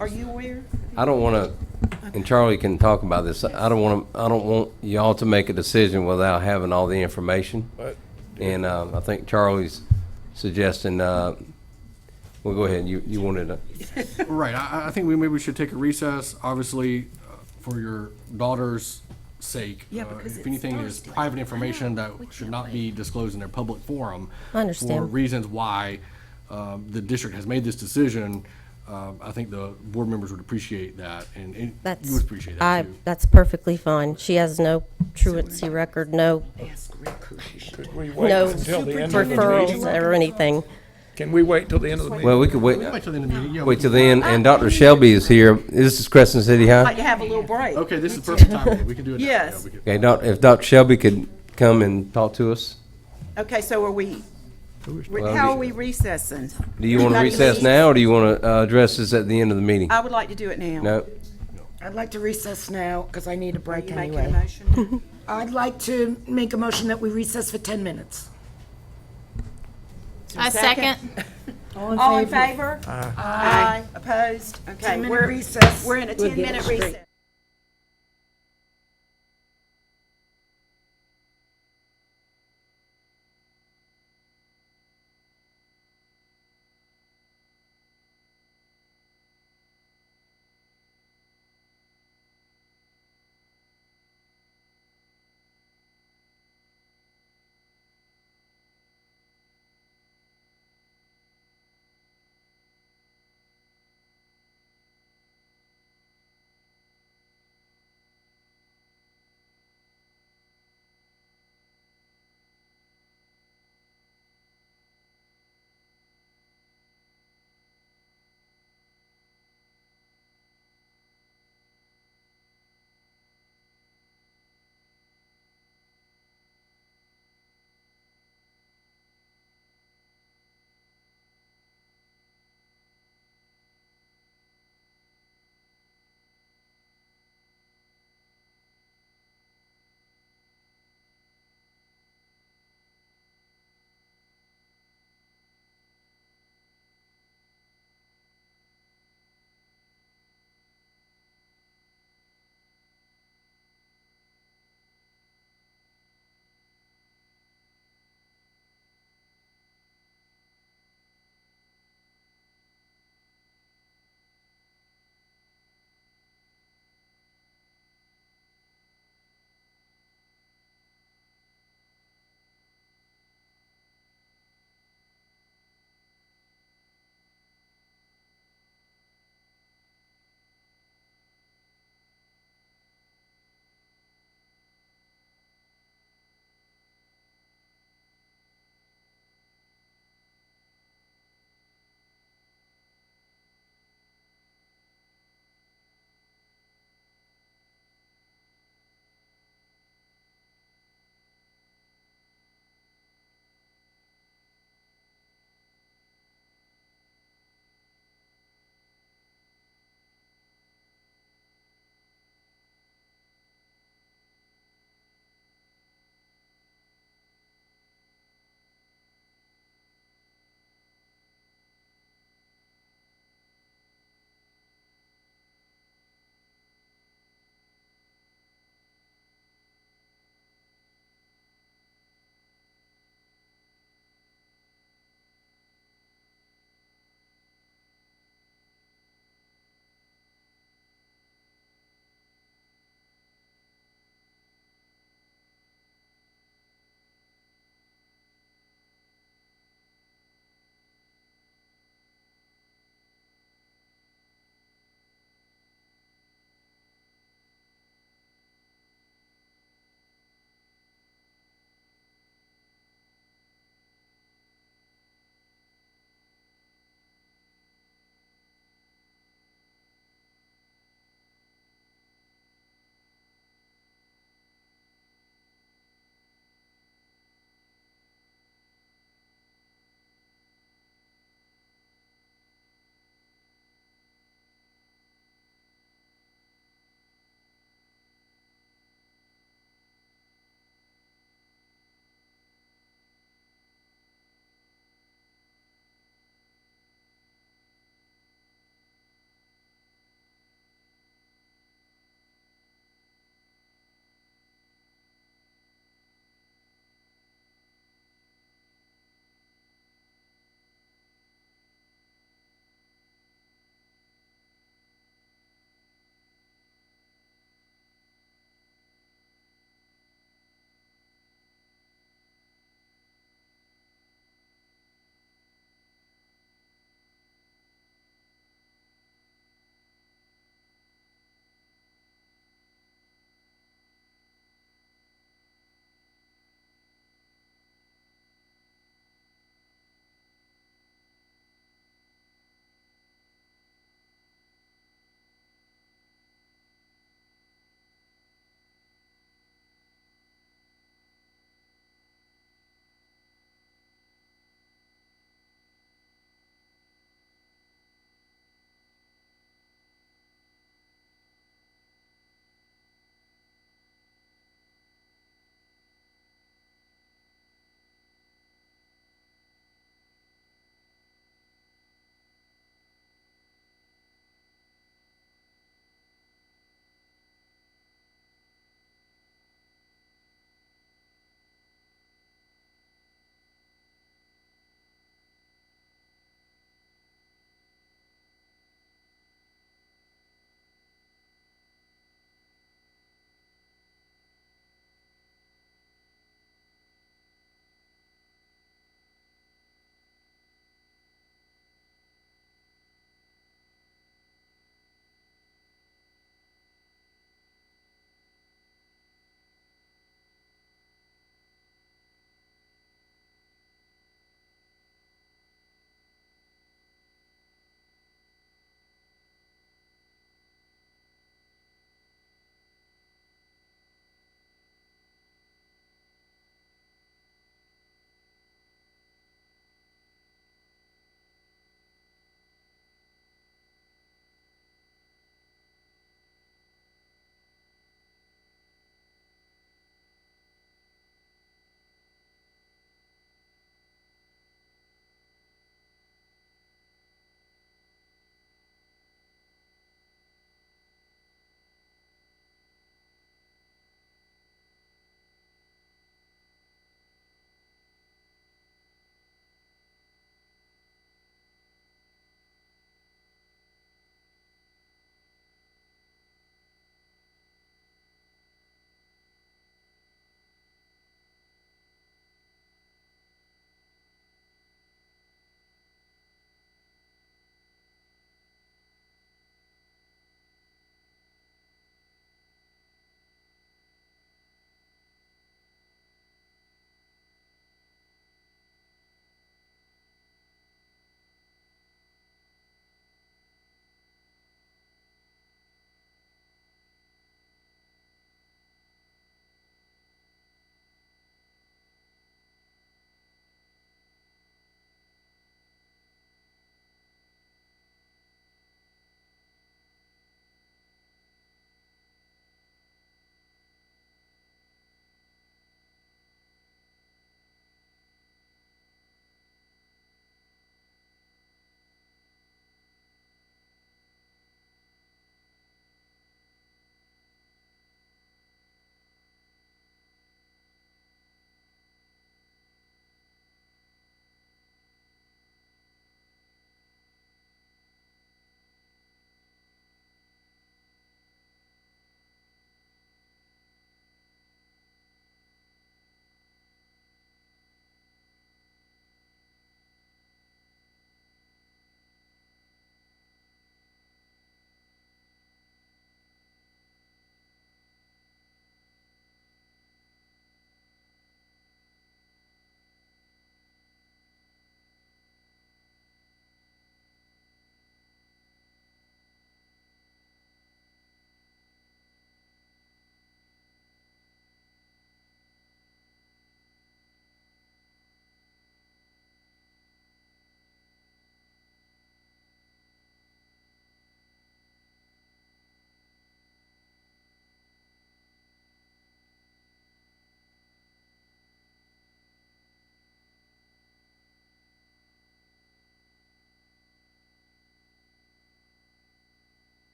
Are you aware? I don't want to, and Charlie can talk about this, I don't want y'all to make a decision without having all the information. And I think Charlie's suggesting, well, go ahead, you wanted to. right. I think maybe we should take a recess. Obviously, for your daughter's sake. Yeah, because If it's anything is Thursday. private information that should not be disclosed in a public forum. I understand. For reasons why the district has made this decision, I think the board members would appreciate that, and you That's, would appreciate that too. that's perfectly fine. She has no truancy record, no Could we wait no until the end of the referrals meeting? or anything. Can we wait till the end of the meeting? Well, we could wait, Wait till the end of the meeting. Yeah, wait till the end, and Dr. Shelby is here. This is Crescent City Like High. to have a little break. Okay, this is perfect timing. We can do it now. Yes. Yeah, we can- Okay, if Dr. Shelby could come and talk to us. Okay, so are we How are we recessing? Do you want to Anybody recess leave? now, or do you want to address this at the end of the meeting? I would like to do it now. No? I'd like to recess now because I need a break You making a anyway. motion? I'd like to make a motion that we recess for 10 minutes. A second. All in favor? Aye. Opposed? Okay, 10-minute we're recess. we're in a We'll get it 10-minute straight. recess.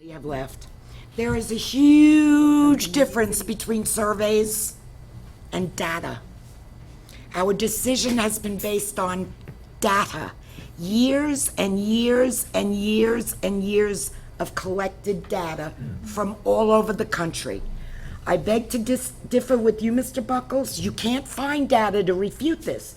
We have left. There is a huge difference between surveys and data. Our decision has been based on data. Years and years and years and years of collected data from all over the country. I beg to differ with you, Mr. Buckles. You can't find data to refute this.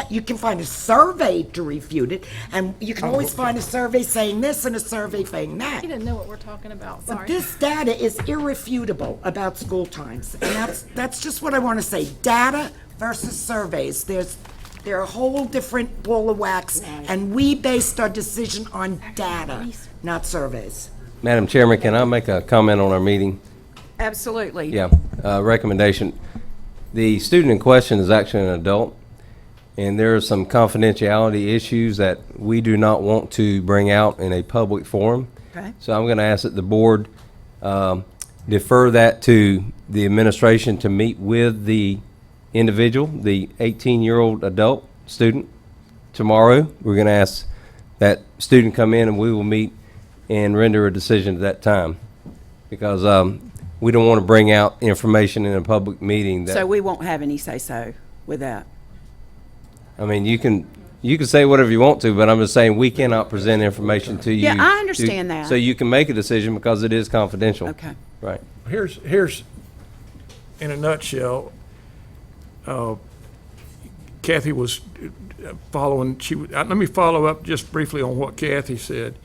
You can find a survey to refute it, and you can always find a survey saying this and a survey saying that. You didn't know what we're talking about, But sorry. this data is irrefutable about school times, and that's just what I want to say. Data versus surveys. They're a whole different ball of wax, and we based our decision on data, not surveys. Madam Chairman, can I make a comment on our meeting? Absolutely. Yeah, recommendation. The student in question is actually an adult, and there are some confidentiality issues that we do not want to bring out in a public forum. Okay. So I'm going to ask that the board defer that to the administration to meet with the individual, the 18-year-old adult student, tomorrow. We're going to ask that student come in, and we will meet and render a decision at that time, because we don't want to bring out information in a public meeting that. So we won't have any say-so with that. I mean, you can say whatever you want to, but I'm just saying we cannot present information to you. Yeah, I understand that. So you can make a decision because it is confidential. Okay. Right. Here's, in a nutshell, Kathy was following, let me follow up just briefly on what Kathy said.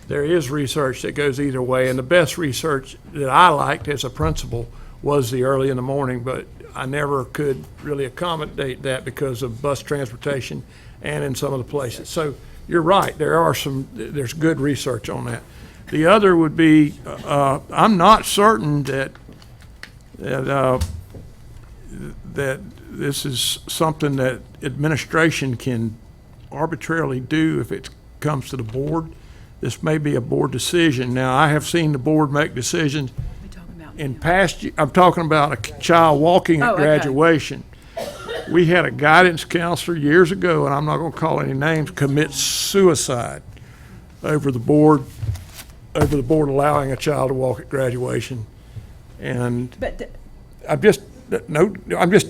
There is research that goes either way, and the best research that I liked as a principal was the early in the morning, but I never could really accommodate that because of bus transportation and in some of the places. So you're right, there's good research on that. The other would be, I'm not certain that this is something that administration can arbitrarily do if it comes to the board. This may be a board decision. Now, I have seen the board make decisions in past, I'm talking about a child walking at graduation. We had a guidance counselor years ago, and I'm not going to call any names, commit suicide over the board allowing a child to walk at graduation. And I'm just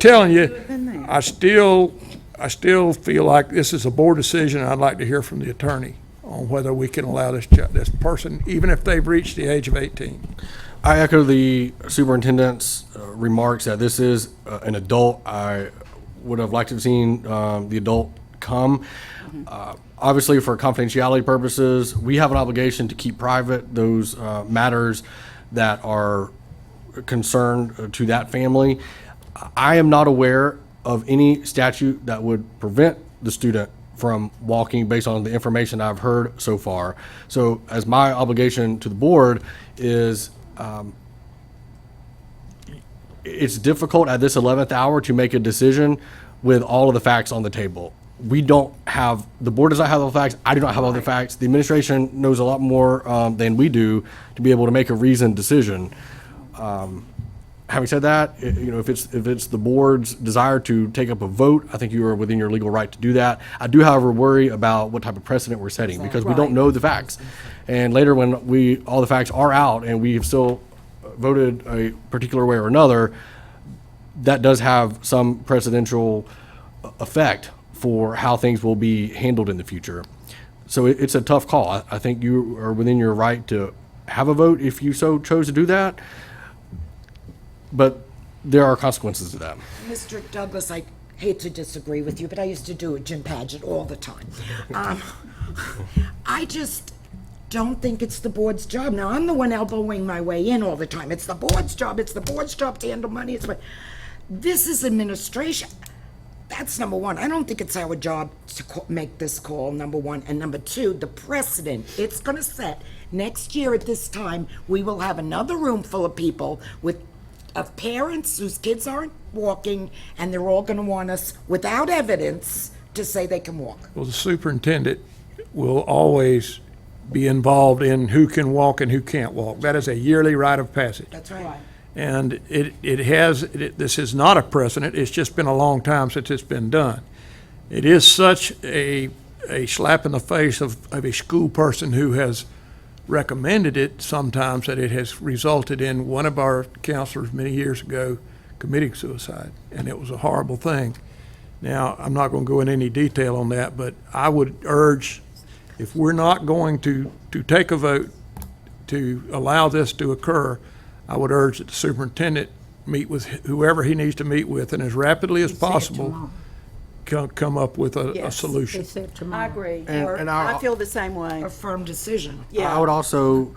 telling you, I still feel like this is a board decision, and I'd like to hear from the attorney on whether we can allow this person, even if they've reached the age of 18. I echo the superintendent's remarks that this is an adult. I would have liked to have seen the adult come. Obviously, for confidentiality purposes, we have an obligation to keep private those matters that are concerned to that family. I am not aware of any statute that would prevent the student from walking based on the information I've heard so far. So as my obligation to the board is, it's difficult at this 11th hour to make a decision with all of the facts on the table. We don't have, the board does not have all the facts, I do not have all the facts. The administration knows a lot more than we do to be able to make a reasoned decision. Having said that, if it's the board's desire to take up a vote, I think you are within your legal right to do that. I do, however, worry about what type of precedent we're setting because we don't know the facts. And later when all the facts are out and we have still voted a particular way or another, that does have some precedential effect for how things will be handled in the future. So it's a tough call. I think you are within your right to have a vote if you so chose to do that. But there are consequences to that. Mr. Douglas, I hate to disagree with you, but I used to do a gym pageant all the time. I just don't think it's the board's job. Now, I'm the one elbowing my way in all the time. It's the board's job. It's the board's job to handle money. This is administration. That's number one. I don't think it's our job to make this call, number one. And number two, the precedent it's going to set. Next year at this time, we will have another room full of people of parents whose kids aren't walking, and they're all going to want us, without evidence, to say they can walk. Well, the superintendent will always be involved in who can walk and who can't walk. That is a yearly rite of passage. That's right. And this is not a precedent. It's just been a long time since it's been done. It is such a slap in the face of a school person who has recommended it sometimes, that it has resulted in one of our counselors many years ago committing suicide, and it was a horrible thing. Now, I'm not going to go into any detail on that, but I would urge, if we're not going to take a vote to allow this to occur, I would urge that the superintendent meet with whoever he needs to meet with, and as rapidly as possible, come up with a Yes. solution. I agree. And I feel the same way. A firm decision. Yeah. I would also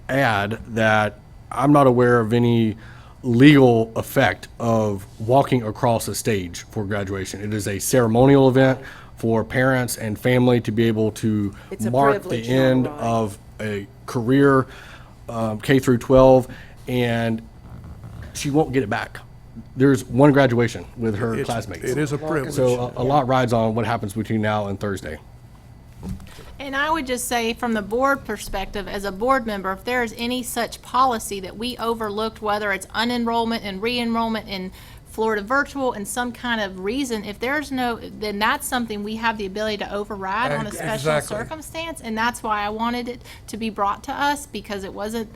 add that I'm not aware of any legal effect of walking across a stage for graduation. It is a ceremonial event for parents and family to be able to It's a mark the privilege, end not a right. of a career, K through 12, and she won't get it back. There's one graduation with her It's- classmates. it is a privilege. So a lot rides on what happens between now and Thursday. And I would just say, from the board perspective, as a board member, if there is any such policy that we overlooked, whether it's unenrollment and re-enrollment in Florida virtual and some kind of reason, if there's no, then that's something we have the ability to override on a special Exactly. circumstance. And that's why I wanted it to be brought to us, because it was a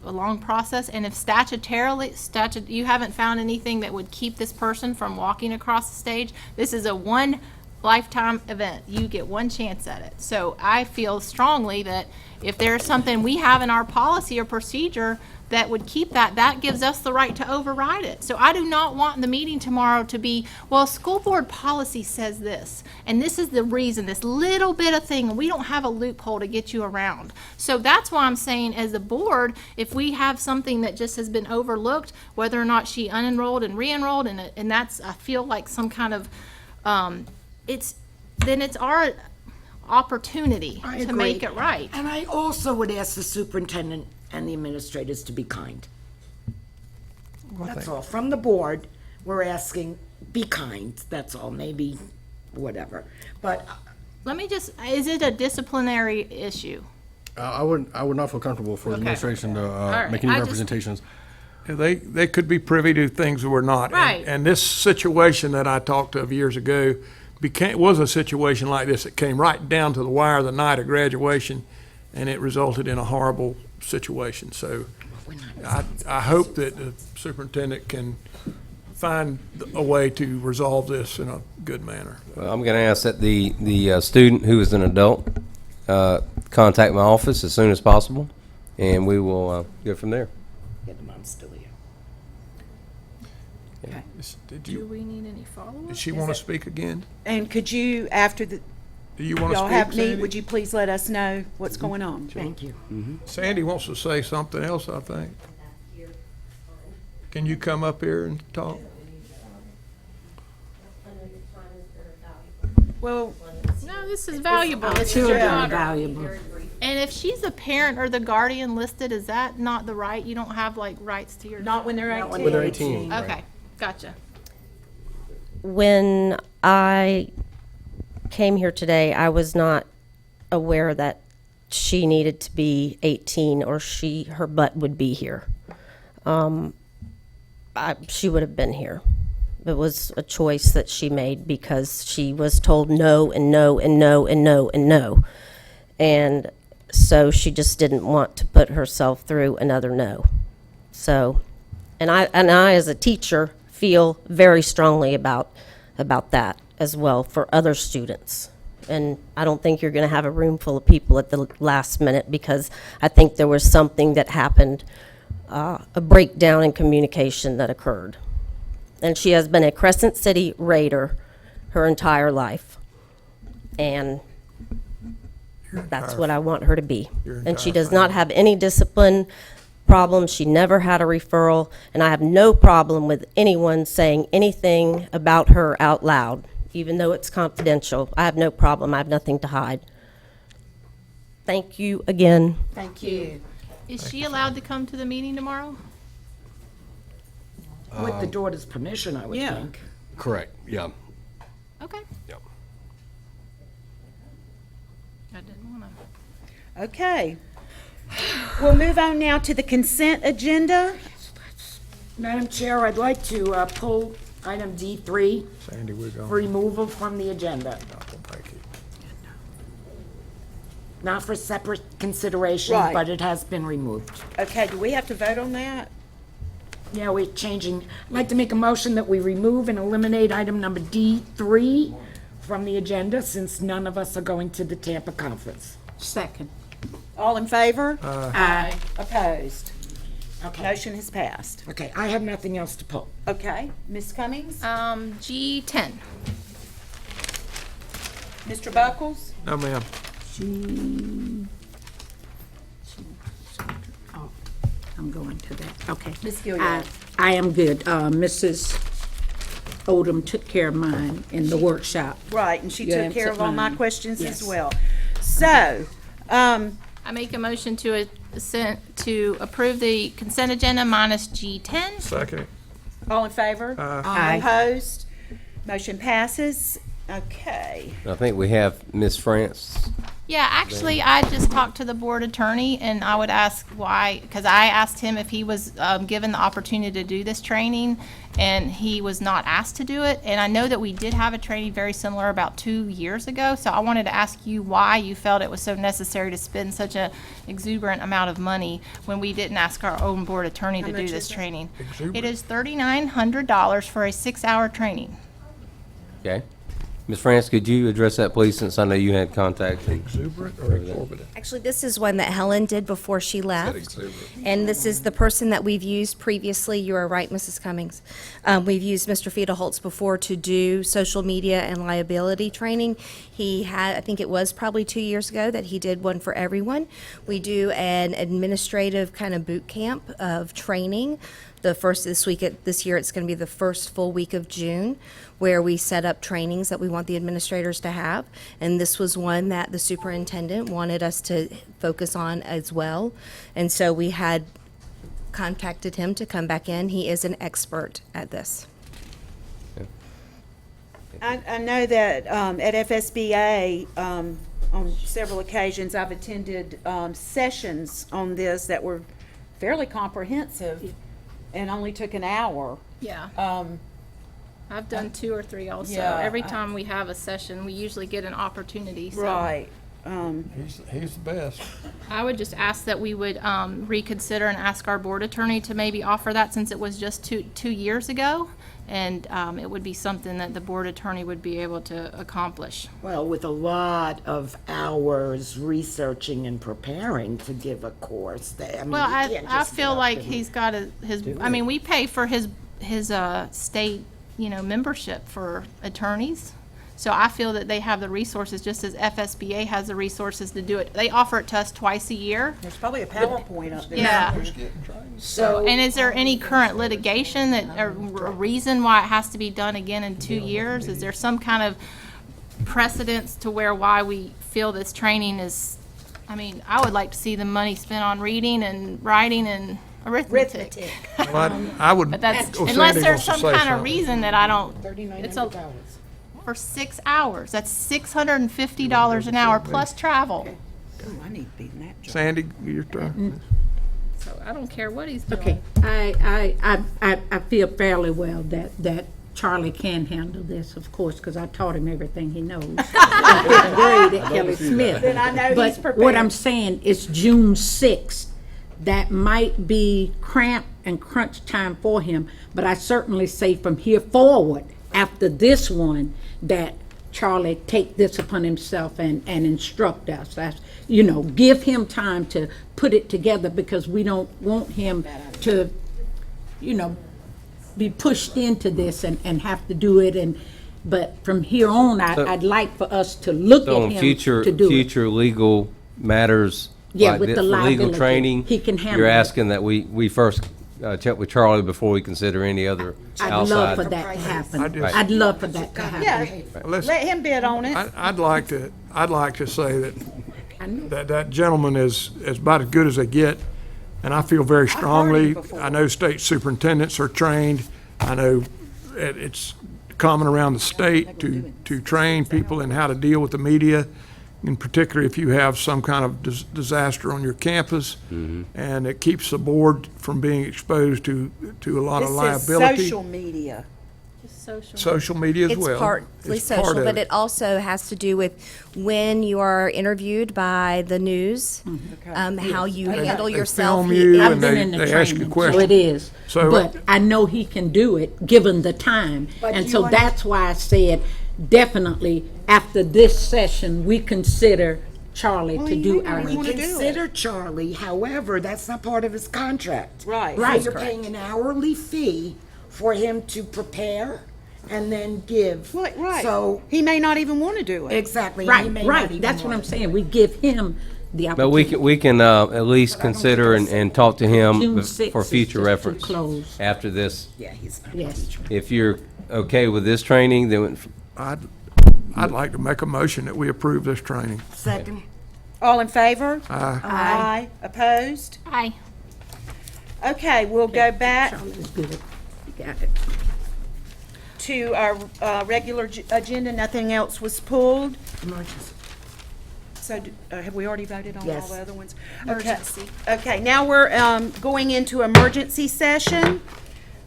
long process. And if statutorily, you haven't found anything that would keep this person from walking across the stage, this is a one lifetime event. You get one chance at it. So I feel strongly that if there's something we have in our policy or procedure that would keep that, that gives us the right to override it. So I do not want the meeting tomorrow to be, well, school board policy says this, and this is the reason, this little bit of thing, and we don't have a loophole to get you around. So that's why I'm saying, as a board, if we have something that just has been overlooked, whether or not she unenrolled and re-enrolled, and that's, I feel like some kind of, then it's our opportunity I to agree. make it right. And I also would ask the superintendent and the administrators to be kind. That's all. From the board, we're asking, be kind, that's all, maybe, whatever. But Let me just, is it a disciplinary issue? I would not feel comfortable for the Okay. administration to right. make any I just- representations. Yeah, they could be privy to things that we're not. And- Right. And this situation that I talked of years ago was a situation like this. It came right down to the wire the night of graduation, and it resulted in a horrible situation. So I hope that the superintendent can find a way to resolve this in a good manner. Well, I'm going to ask that the student who is an adult contact my office as soon as possible, and we will go from there. yeah, the mom's still here. Do we need any follow-up? Does she want to speak again? And could you, after the, Do you want to y'all speak, have meet, Sandy? would you please let us know what's going on? Thank you. Sandy wants to say something else, I think. Can you come up here and talk? Well, No, this is valuable. This is your Children are daughter. valuable. And if she's a parent or the guardian listed, is that not the right? You don't have like rights to your. not when they're 18. when When they're 18. Okay, gotcha. When I came here today, I was not aware that she needed to be 18 or her butt would be here. She would have been here. It was a choice that she made because she was told no and no and no and no and no. And so she just didn't want to put herself through another no. So, and I as a teacher feel very strongly about that as well for other students. And I don't think you're going to have a room full of people at the last minute because I think there was something that happened, a breakdown in communication that occurred. And she has been a Crescent City Raider her entire life. And that's what I want her to be. And she does not have any discipline problems. She never had a referral. And I have no problem with anyone saying anything about her out loud, even though it's confidential. I have no problem. I have nothing to hide. Thank you again. Thank you. Is she allowed to come to the meeting tomorrow? With the daughter's permission, I would Yeah. think. Correct, yeah. Okay. Yep. I didn't want to. Okay. We'll move on now to the consent agenda. Madam Chair, I'd like to pull item D3 Sandy, we're for going. removal from the agenda. Thank you. not for separate consideration, Right. but it has been removed. Okay, do we have to vote on that? Yeah, we're changing, I'd like to make a motion that we remove and eliminate item number D3 from the agenda, since none of us are going to the Tampa conference. Second. All in favor? Aye. Opposed? Okay. Motion has passed. Okay, I have nothing else to pull. Okay, Ms. Cummings? G10. Mr. Buckles? No, ma'am. Oh, I'm going to that, okay. Ms. Gilliard. I am good. Mrs. Odom took care of mine in the workshop. Right, and she You took care of all my answered mine. questions Yes. as well. So, I make a motion to approve the consent agenda minus G10. Second. all in favor? Aye. Opposed? Motion passes. Okay. I think we have Ms. France. Yeah, actually, I just talked to the board attorney, and I would ask why, because I asked him if he was given the opportunity to do this training, and he was not asked to do it. And I know that we did have a training very similar about 2 years ago, so I wanted to ask you why you felt it was so necessary to spend such an exuberant amount of money when we didn't ask our own board attorney to do this training. It is $3,900 for a 6-hour training. Okay. Ms. France, could you address that, please, since I know you had contact? Exuberant or exorbitant? Actually, this is one that Helen did before she left. And this is the person that we've used previously. You are right, Mrs. Cummings. We've used Mr. Fiedleholtz before to do social media and liability training. He had, I think it was probably 2 years ago that he did one for everyone. We do an administrative kind of boot camp of training. This year, it's going to be the first full week of June, where we set up trainings that we want the administrators to have. And this was one that the superintendent wanted us to focus on as well. And so we had contacted him to come back in. He is an expert at this. I know that at FSBA, on several occasions, I've attended sessions on this that were fairly comprehensive and only took an hour. Yeah. I've done 2 or 3 also. Yeah, Every time we have a session, we usually get an opportunity. So Right. He's the best. I would just ask that we would reconsider and ask our board attorney to maybe offer that, since it was just two years ago. And it would be something that the board attorney would be able to accomplish. Well, with a lot of hours researching and preparing to give a course, I mean, Well, you can't I just get feel up like and he's got I mean, we pay for his state, membership for attorneys. So I feel that they have the resources, just as FSBA has the resources to do it. They offer it to us twice a year. There's probably a PowerPoint up there. Yeah. So, And is there any current litigation that, or a reason why it has to be done again in 2 years? Is there some kind of precedence to why we feel this training is, I would like to see the money spent on reading and writing and arithmetic. Well, I would. But that's, oh, unless Sandy there's wants to some say kind of something. reason that I don't, it's a, $3,900. for 6 hours, that's $650 an hour plus travel. Ooh, I need to be in that job. Sandy, your turn. So I don't care what he's doing. Okay, I feel fairly well that Charlie can handle this, of course, because I taught him everything he knows. In 5th grade at Kelly Smith. Then I know he's But prepared. what I'm saying is June 6th. That might be cramp and crunch time for him, but I certainly say from here forward, after this one, that Charlie take this upon himself and instruct us. That's, give him time to put it together, because we don't want him to, be pushed into this and have to do it. But from here on, I'd like for us to look So at on him future, to do it. future legal matters, Yeah, like with this, the for legal liability, training, he can handle you're it. asking that we first check with Charlie before we consider any other I'd outside. love for that to happen. Right. I'd love for that to happen. Yeah, Listen, let him bid on it. I'd like to say that gentleman is about as good as they get, and I feel very strongly. I know state superintendents are trained. I know it's common around the state to train people in how to deal with the media, in particular if you have some kind of disaster on your campus, and it keeps the board from being exposed to a lot of This is liability. social media. social media as It's well. partly It's part social, of but it also has to do with when you are interviewed by the news, how you handle They yourself. film you I've and been they, in the they ask you training, so questions. it is. So- But I know he can do it, given the time. But And you so wanna- that's why I said, definitely, after this session, we consider Charlie to do our. We consider Charlie, however, that's not part of his contract. Right. So Right. you're paying an hourly fee for him to prepare and then give. Right. So, He may not even want to do it. exactly. and he Right, may not right, even that's what want I'm it. saying, we give him the But opportunity. we can at least consider and talk to him June 6th for is future just too reference close. after this. Yeah, he's not. Yes. If you're okay with this training, then I'd like to make a motion that we approve this training. Second. All in favor? Aye. Aye. Opposed? Aye. Okay, we'll go back Charlie's good, you got it. to our regular agenda. Nothing else was pulled. Emergency. So have we already voted on all Yes. the other ones? Emergency. Okay, now we're going into emergency session.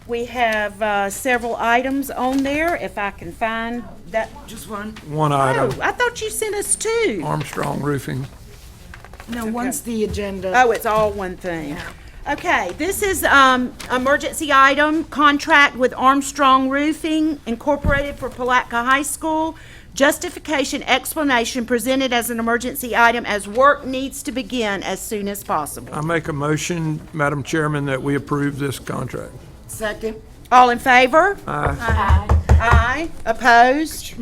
We have several items on there, if I can find that. Just one? One item, Oh, I thought you sent us two. Armstrong Roofing. No, once the agenda. Oh, it's all one thing. Okay, this is emergency item, contract with Armstrong Roofing Incorporated for Palatka High School. Justification explanation presented as an emergency item as work needs to begin as soon as possible. I make a motion, Madam Chairman, that we approve this contract. Second. All in favor? Aye. Aye. Opposed?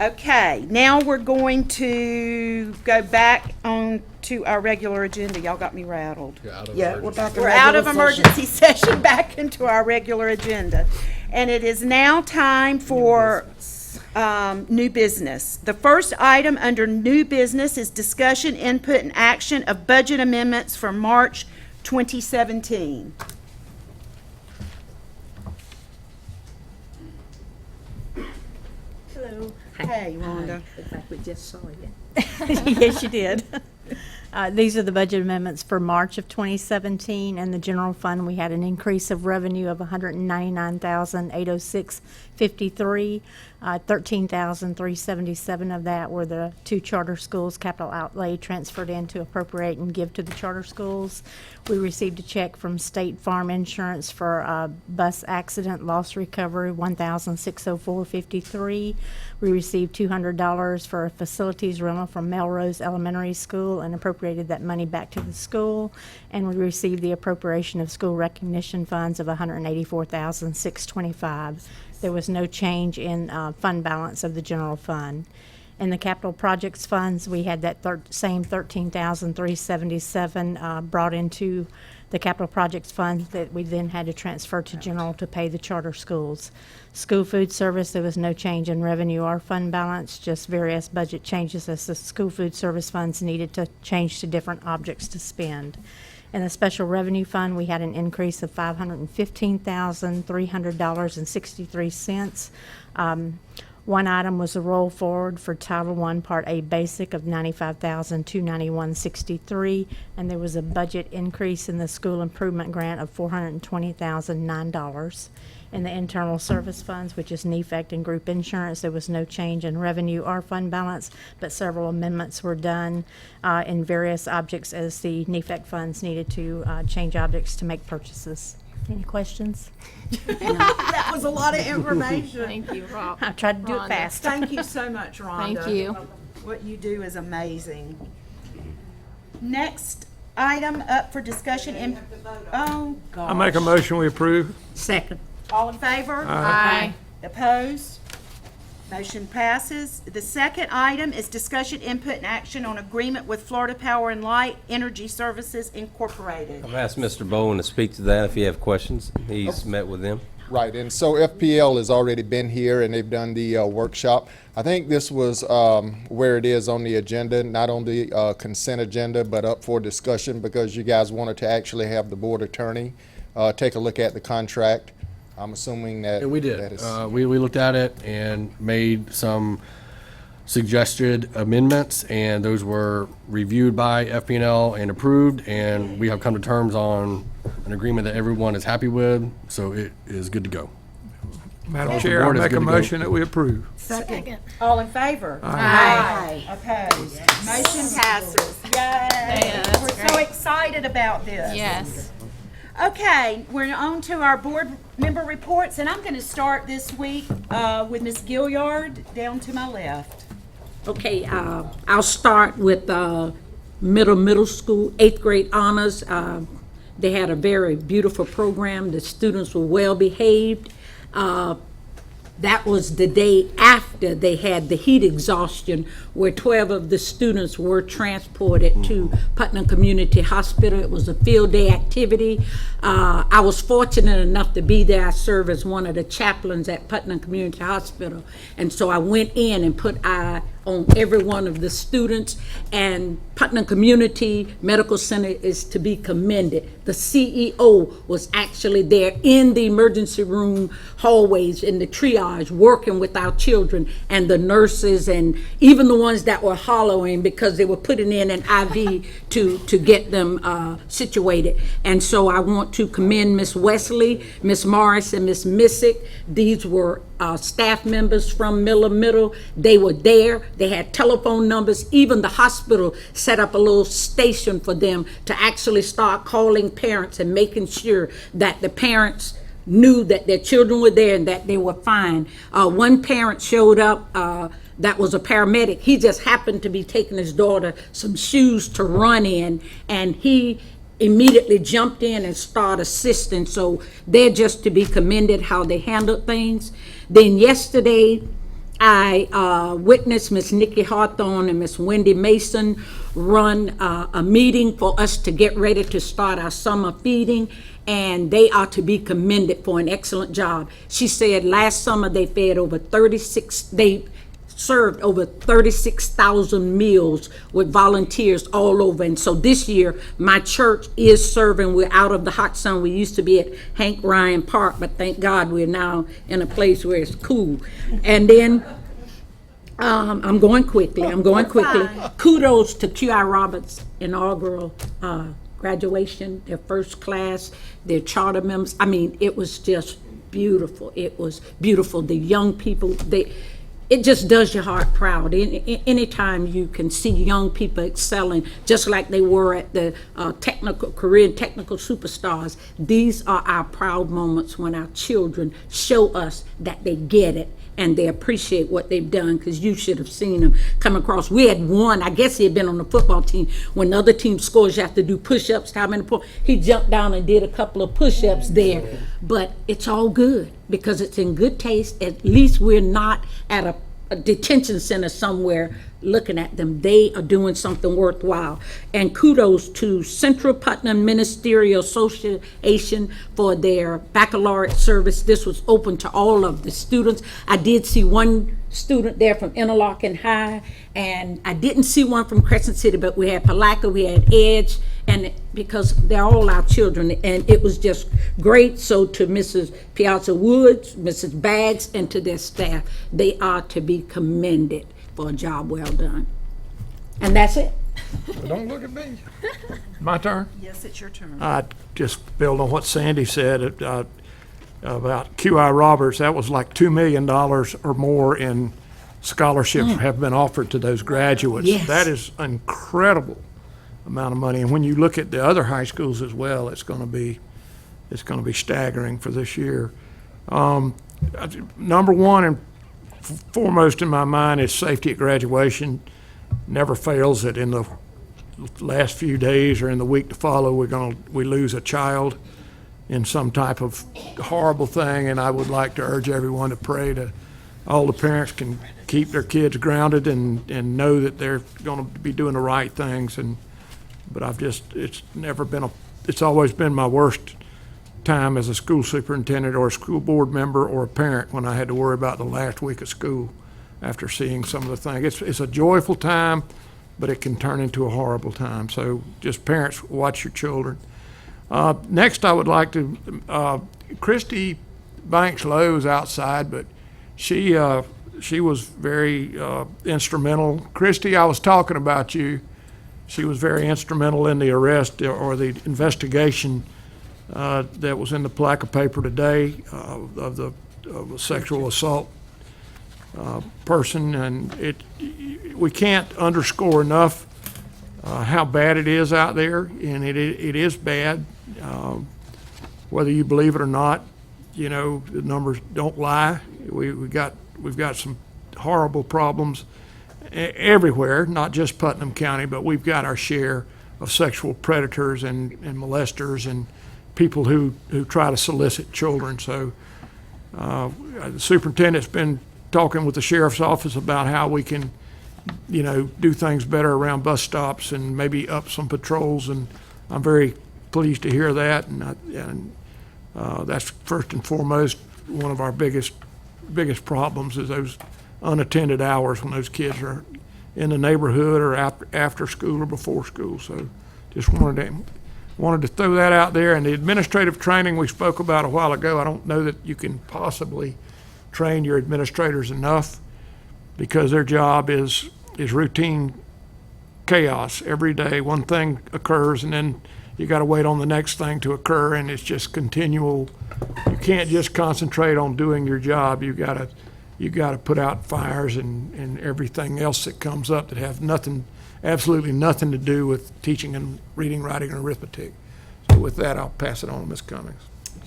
Okay, now we're going to go back on to our regular agenda. Y'all got me rattled. Yeah, we're back in We're out of regular session. emergency session, back into our regular agenda. And it is now time for new business. The first item under new business is discussion, input, and action of budget amendments for March 2017. Hello. Hey, Rhonda. It's like we just saw you. Yes, you did. These are the budget amendments for March of 2017. And the general fund, we had an increase of revenue of $199,806.53. 13,377 of that were the two charter schools capital outlay transferred in to appropriate and give to the charter schools. We received a check from State Farm Insurance for bus accident loss recovery, $1,604.53. We received $200 for a facilities rental from Melrose Elementary School and appropriated that money back to the school. And we received the appropriation of school recognition funds of $184,625. There was no change in fund balance of the general fund. In the capital projects funds, we had that same $13,377 brought into the capital projects fund that we then had to transfer to general to pay the charter schools. School food service, there was no change in revenue or fund balance, just various budget changes as the school food service funds needed to change to different objects to spend. In the special revenue fund, we had an increase of $515,300.63. One item was a roll forward for Title I, Part A Basic of $95,291.63, and there was a budget increase in the school improvement grant of $420,009. In the internal service funds, which is NEFAC and group insurance, there was no change in revenue or fund balance, but several amendments were done in various objects as the NEFAC funds needed to change objects to make purchases. Any questions? That was a lot of information. Thank you, Rob. I tried to do it Rhonda. fast. Thank you so much, Rhonda. Thank you. What you do is amazing. Next item up for discussion. Oh, I gosh. make a motion, we approve. Second. All in favor? Aye. Opposed? Motion passes. The second item is discussion, input, and action on agreement with Florida Power and Light Energy Services Incorporated. I'm going to ask Mr. Bowen to speak to that if you have questions. He's met with them. Right, and so FPL has already been here and they've done the workshop. I think this was where it is on the agenda, not on the consent agenda, but up for discussion because you guys wanted to actually have the board attorney take a look at the contract. I'm assuming that. And we did. that is- We looked at it and made some suggested amendments, and those were reviewed by FP&L and approved, and we have come to terms on an agreement that everyone is happy with, so it is good to go. Madam The Chair, I board is make good a to go. motion that we approve. Second. All in favor? Aye. Opposed? Motion passes. Yay. We're so excited about this. Yes. Okay, we're on to our board member reports, and I'm going to start this week with Ms. Gilliard down to my left. Okay, I'll start with middle school, 8th grade honors. They had a very beautiful program. The students were well behaved. That was the day after they had the heat exhaustion, where 12 of the students were transported to Putnam Community Hospital. It was a field day activity. I was fortunate enough to be there. I serve as one of the chaplains at Putnam Community Hospital. And so I went in and put eye on every one of the students, and Putnam Community Medical Center is to be commended. The CEO was actually there in the emergency room hallways, in the triage, working with our children, and the nurses, and even the ones that were hollering because they were putting in an IV to get them situated. And so I want to commend Miss Wesley, Miss Morris, and Miss Missick. These were staff members from Miller Middle. They were there. They had telephone numbers. Even the hospital set up a little station for them to actually start calling parents and making sure that the parents knew that their children were there and that they were fine. One parent showed up that was a paramedic. He just happened to be taking his daughter some shoes to run in, and he immediately jumped in and started assisting. So they're just to be commended how they handled things. Then yesterday, I witnessed Miss Nikki Hawthorne and Miss Wendy Mason run a meeting for us to get ready to start our summer feeding, and they are to be commended for an excellent job. She said last summer they fed over 36, they served over 36,000 meals with volunteers all over. And so this year, my church is serving. We're out of the hot sun. We used to be at Hank Ryan Park, but thank God we're now in a place where it's cool. And then I'm going quickly. Kudos to QI Roberts inaugural graduation, their first class, their charter members. I mean, it was just beautiful. It was beautiful. The young people, it just does your heart proud. Anytime you can see young people excelling, just like they were at the Korean technical superstars, these are our proud moments when our children show us that they get it and they appreciate what they've done, because you should have seen them come across. We had one, I guess he had been on the football team. When the other team scores, you have to do push-ups. He jumped down and did a couple of push-ups there. But it's all good, because it's in good taste. At least we're not at a detention center somewhere looking at them. They are doing something worthwhile. And kudos to Central Putnam Ministerial Association for their baccalaureate service. This was open to all of the students. I did see one student there from Interlochen High, and I didn't see one from Crescent City, but we had Palaca, we had Edge, and because they're all our children, and it was just great. So to Mrs. Piazza Woods, Mrs. Baggs, and to their staff, they are to be commended for a job well done. And that's it. Don't look at me. My turn? Yes, it's your turn. I just build on what Sandy said about QI Roberts. That was like $2 million or more in scholarships have been offered to those graduates. Yes. That is an incredible amount of money. And when you look at the other high schools as well, it's going to be staggering for this year. Number one and foremost in my mind is safety at graduation. Never fails that in the last few days or in the week to follow, we lose a child in some type of horrible thing, and I would like to urge everyone to pray to all the parents can keep their kids grounded and know that they're going to be doing the right things. But it's always been my worst time as a school superintendent or a school board member or a parent when I had to worry about the last week of school after seeing some of the things. It's a joyful time, but it can turn into a horrible time. So just parents, watch your children. Next, I would like to, Christy Banks Lowe is outside, but she she was very instrumental. Christy, I was talking about you. She was very instrumental in the arrest or the investigation that was in the Palatka paper today of the sexual assault person, and we can't underscore enough how bad it is out there, and it is bad. Whether you believe it or not, you know, the numbers don't lie. We've got some horrible problems everywhere, not just Putnam County, but we've got our share of sexual predators and molesters and people who try to solicit children. So the superintendent's been talking with the sheriff's office about how we can, you know, do things better around bus stops and maybe up some patrols, and I'm very pleased to hear that. And that's first and foremost one of our biggest problems is those unattended hours when those kids are in the neighborhood or after school or before school. So just wanted to throw that out there. And the administrative training we spoke about a while ago, I don't know that you can possibly train your administrators enough, because their job is routine chaos. Every day one thing occurs and then you got to wait on the next thing to occur, and it's just continual. You can't just concentrate on doing your job. You got to put out fires and everything else that comes up that have absolutely nothing to do with teaching and reading, writing, and arithmetic. So with that, I'll pass it on to Ms. Cummings.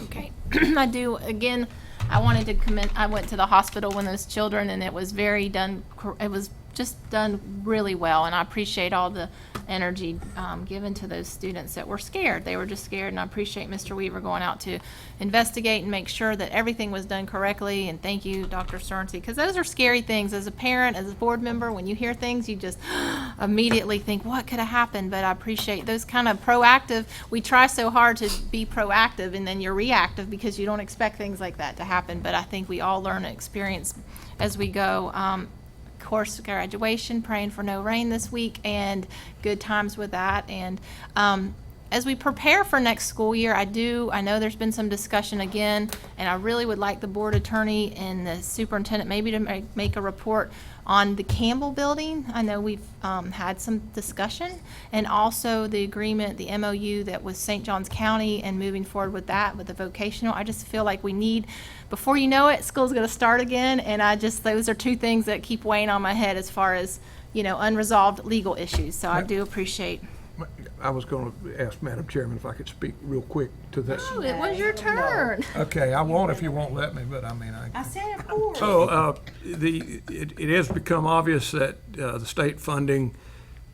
Okay, I do, again, I wanted to commend, I went to the hospital when those children, and it was it was just done really well, and I appreciate all the energy given to those students that were scared. They were just scared, and I appreciate Mr. Weaver going out to investigate and make sure that everything was done correctly, and thank you, Dr. Cernsey, because those are scary things. As a parent, as a board member, when you hear things, you just immediately think, what could have happened? But I appreciate those kind of proactive, we try so hard to be proactive, and then you're reactive because you don't expect things like that to happen, but I think we all learn and experience as we go. Of course, graduation, praying for no rain this week, and good times with that. And as we prepare for next school year, I know there's been some discussion again, and I really would like the board attorney and the superintendent maybe to make a report on the Campbell building. I know we've had some discussion, and also the agreement, the MOU that was St. Johns County, and moving forward with that, with the vocational. I just feel like we need, before you know it, school's going to start again, and those are two things that keep weighing on my head as far as, you know, unresolved legal issues. So I do appreciate. I was going to ask Madam Chairman if I could speak real quick to that. Oh, it was your turn. Okay, I won't if you won't let me, but I mean, I said of course. So it has become obvious that the state funding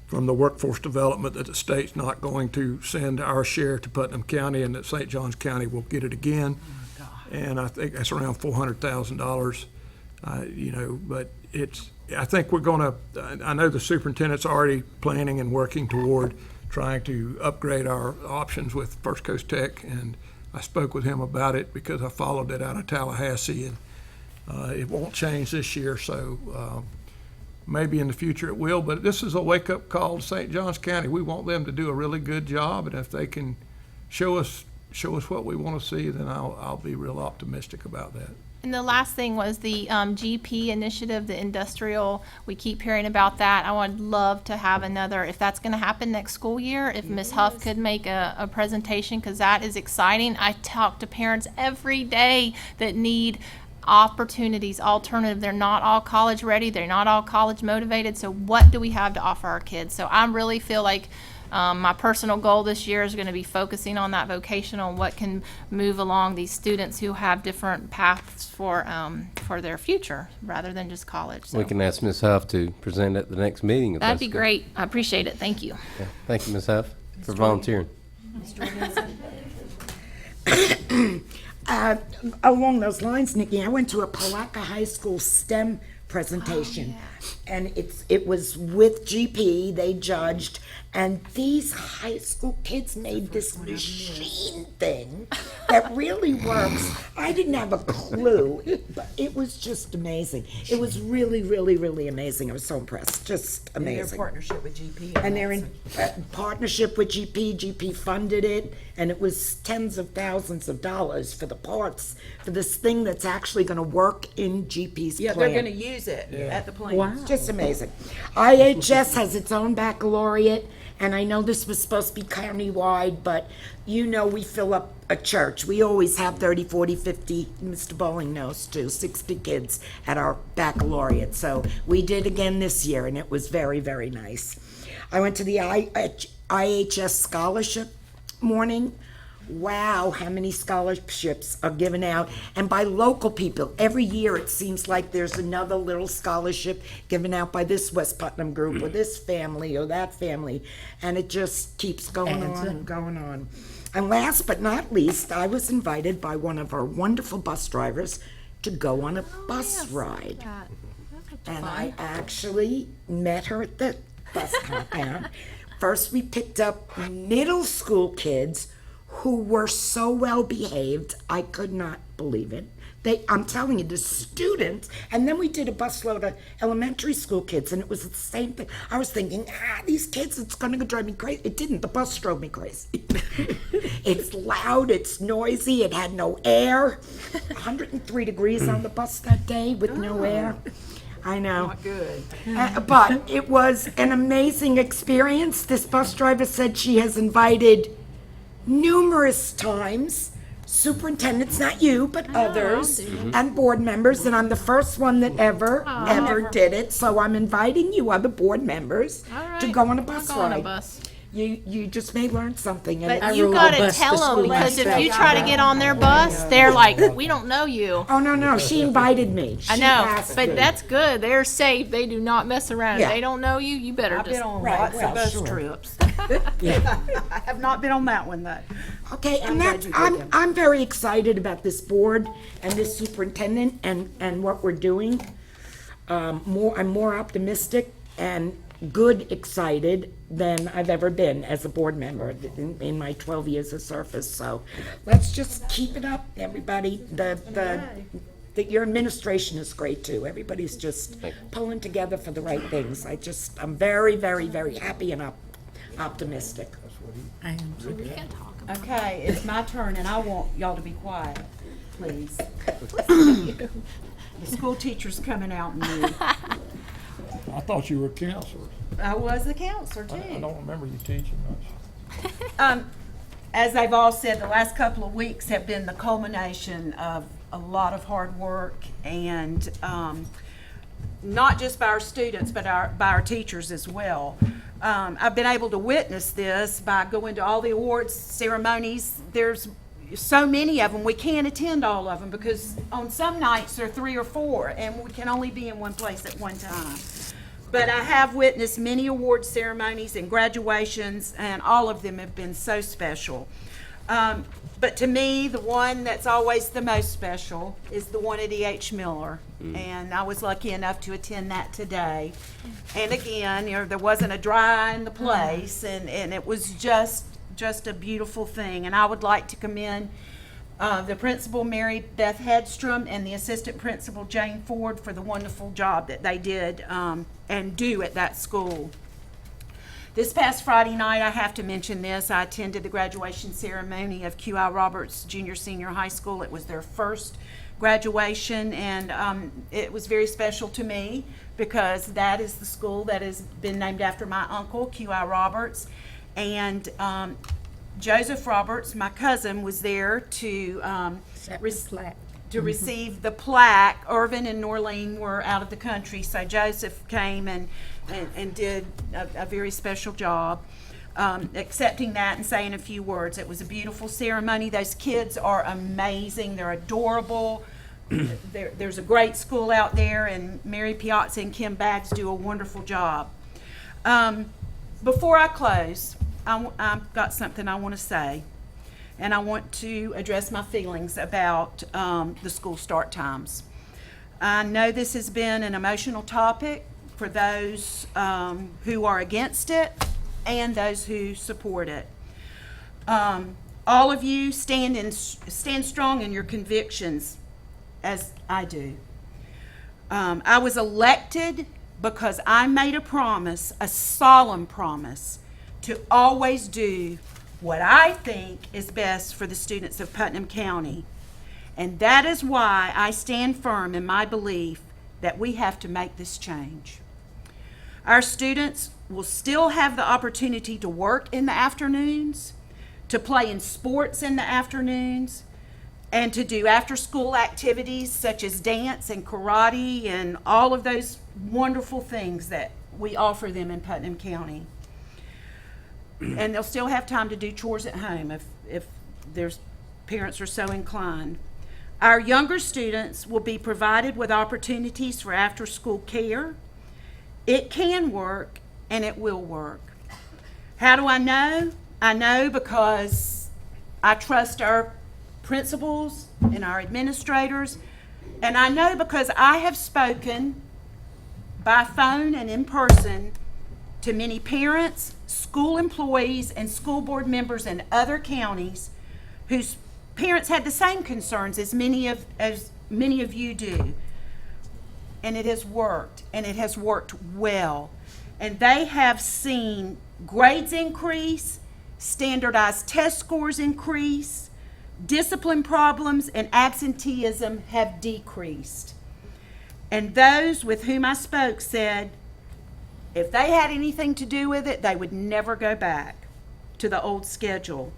from the workforce development, that the state's not going to send our share to Putnam County, and that St. Johns County will get it again. And I think that's around $400,000, you know, but I think we're going to, I know the superintendent's already planning and working toward trying to upgrade our options with First Coast Tech, and I spoke with him about it because I followed it out of Tallahassee, and it won't change this year, so maybe in the future it will, but this is a wake-up call to St. Johns County. We want them to do a really good job, and if they can show us what we want to see, then I'll be real optimistic about that. And the last thing was the GP initiative, the industrial. We keep hearing about that. I would love to have another, if that's going to happen next school year, if Ms. Huff could make a presentation, because that is exciting. I talk to parents every day that need opportunities, alternative. They're not all college ready. They're not all college motivated. So what do we have to offer our kids? So I really feel like my personal goal this year is going to be focusing on that vocational and what can move along these students who have different paths for their future rather than just college. So We can ask Ms. Huff to present at the next meeting. If that'd that's be good. great. I appreciate it. Thank you. Yeah. Thank you, Ms. Huff, for volunteering. Along those lines, Nikki, I went to a Palatka High School STEM presentation, and it was with GP. They judged, And these high school kids made this machine thing that really works. I didn't have a clue, but it was just amazing. It was really, really, really amazing. I was so impressed, just amazing. partnership with GP. And they're in partnership with GP. GP funded it, and it was tens of thousands of dollars for the parts for this thing that's actually going to work in GP's Yeah, plant. they're gonna use it at the plant. Wow. It's just amazing. IHS has its own baccalaureate, and I know this was supposed to be county-wide, but you know we fill up a church. We always have 30, 40, 50, Mr. Bowling knows too, 60 kids at our baccalaureate. So we did again this year, and it was very, very nice. I went to the IHS scholarship morning. Wow, how many scholarships are given out, and by local people. Every year it seems like there's another little scholarship given out by this West Putnam group or this family or that family, and it just keeps going on and going on. And last but not least, I was invited by one of our wonderful bus drivers to go on a bus ride. And I actually met her at the bus compound. First we picked up middle school kids who were so well behaved, I could not believe it. I'm telling you, the students, and then we did a busload of elementary school kids, and it was the same thing. I was thinking, these kids, it's gonna drive me crazy. It didn't, the bus drove me crazy. It's loud, it's noisy, it had no air. 103 degrees on the bus that day with no air. I know. Not good. But it was an amazing experience. This bus driver said she has invited numerous times superintendents, not you, but others, and board members, and I'm the first one that ever did it. So I'm inviting you other board members to go on a bus I'll go on a ride. bus. You just may learn something. And But you gotta tell them, because if you try to get on their bus, they're like, we don't know you. Oh, no, she invited me. I She know, asked but me. that's good. They're safe. They do not mess around. Yeah. If they don't know you, you better I've just. been on Right, lots well, of bus sure. trips. I have not been on that one though. Okay, and glad that's, you did them. I'm very excited about this board and this superintendent and what we're doing. I'm more optimistic and good excited than I've ever been as a board member in my 12 years of service. So let's just keep it up, everybody. Your administration is great too. Everybody's just pulling together for the right things. I'm very, very, very happy and optimistic. Okay, it's my turn, and I want y'all to be quiet, please. The school teacher's coming out in me. I thought you were a counselor. I was the counselor too. I don't remember you teaching much. As they've all said, the last couple of weeks have been the culmination of a lot of hard work, and not just by our students, but by our teachers as well. I've been able to witness this by going to all the awards ceremonies. There's so many of them, we can't attend all of them because on some nights there are 3 or 4, and we can only be in one place at one time. But I have witnessed many award ceremonies and graduations, and all of them have been so special. But to me, the one that's always the most special is the one at E.H. Miller. And I was lucky enough to attend that today. And again, there wasn't a dry eye in the place, and it was just a beautiful thing. And I would like to commend the principal, Mary Beth Hedstrom, and the assistant principal, Jane Ford, for the wonderful job that they did and do at that school. This past Friday night, I have to mention this, I attended the graduation ceremony of QI Roberts Junior Senior High School. It was their first graduation, and it was very special to me because that is the school that has been named after my uncle, QI Roberts. And Joseph Roberts, my cousin, was there to receive the plaque. Irvin and Norleen were out of the country, so Joseph came and did a very special job accepting that and saying a few words. It was a beautiful ceremony. Those kids are amazing. They're adorable. There's a great school out there, and Mary Piazza and Kim Baggs do a wonderful job. Before I close, I've got something I want to say, and I want to address my feelings about the school start times. I know this has been an emotional topic for those who are against it, and those who support it. All of you stand strong in your convictions, as I do. I was elected because I made a promise, a solemn promise, to always do what I think is best for the students of Putnam County. And that is why I stand firm in my belief that we have to make this change. Our students will still have the opportunity to work in the afternoons, to play in sports in the afternoons, and to do after-school activities such as dance and karate and all of those wonderful things that we offer them in Putnam County. And they'll still have time to do chores at home if their parents are so inclined. Our younger students will be provided with opportunities for after-school care. It can work, and it will work. How do I know? I know because I trust our principals and our administrators, and I know because I have spoken by phone and in person to many parents, school employees, and school board members in other counties whose parents had the same concerns as many of you do. And it has worked, and it has worked well. And they have seen grades increase, standardized test scores increase, discipline problems and absenteeism have decreased. And those with whom I spoke said if they had anything to do with it, they would never go back to the old schedule.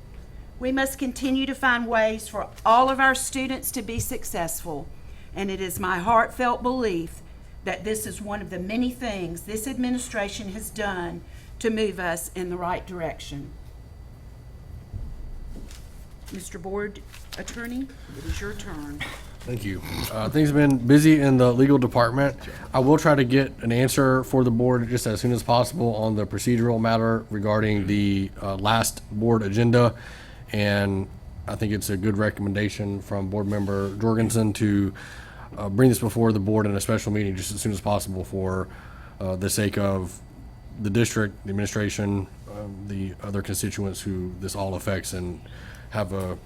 We must continue to find ways for all of our students to be successful, and it is my heartfelt belief that this is one of the many things this administration has done to move us in the right direction. Mr. Board Attorney, it is your turn. Thank you. Things have been busy in the legal department. I will try to get an answer for the board just as soon as possible on the procedural matter regarding the last board agenda. And I think it's a good recommendation from Board Member Jorgensen to bring this before the board in a special meeting just as soon as possible for the sake of the district, the administration, the other constituents who this all affects, and have a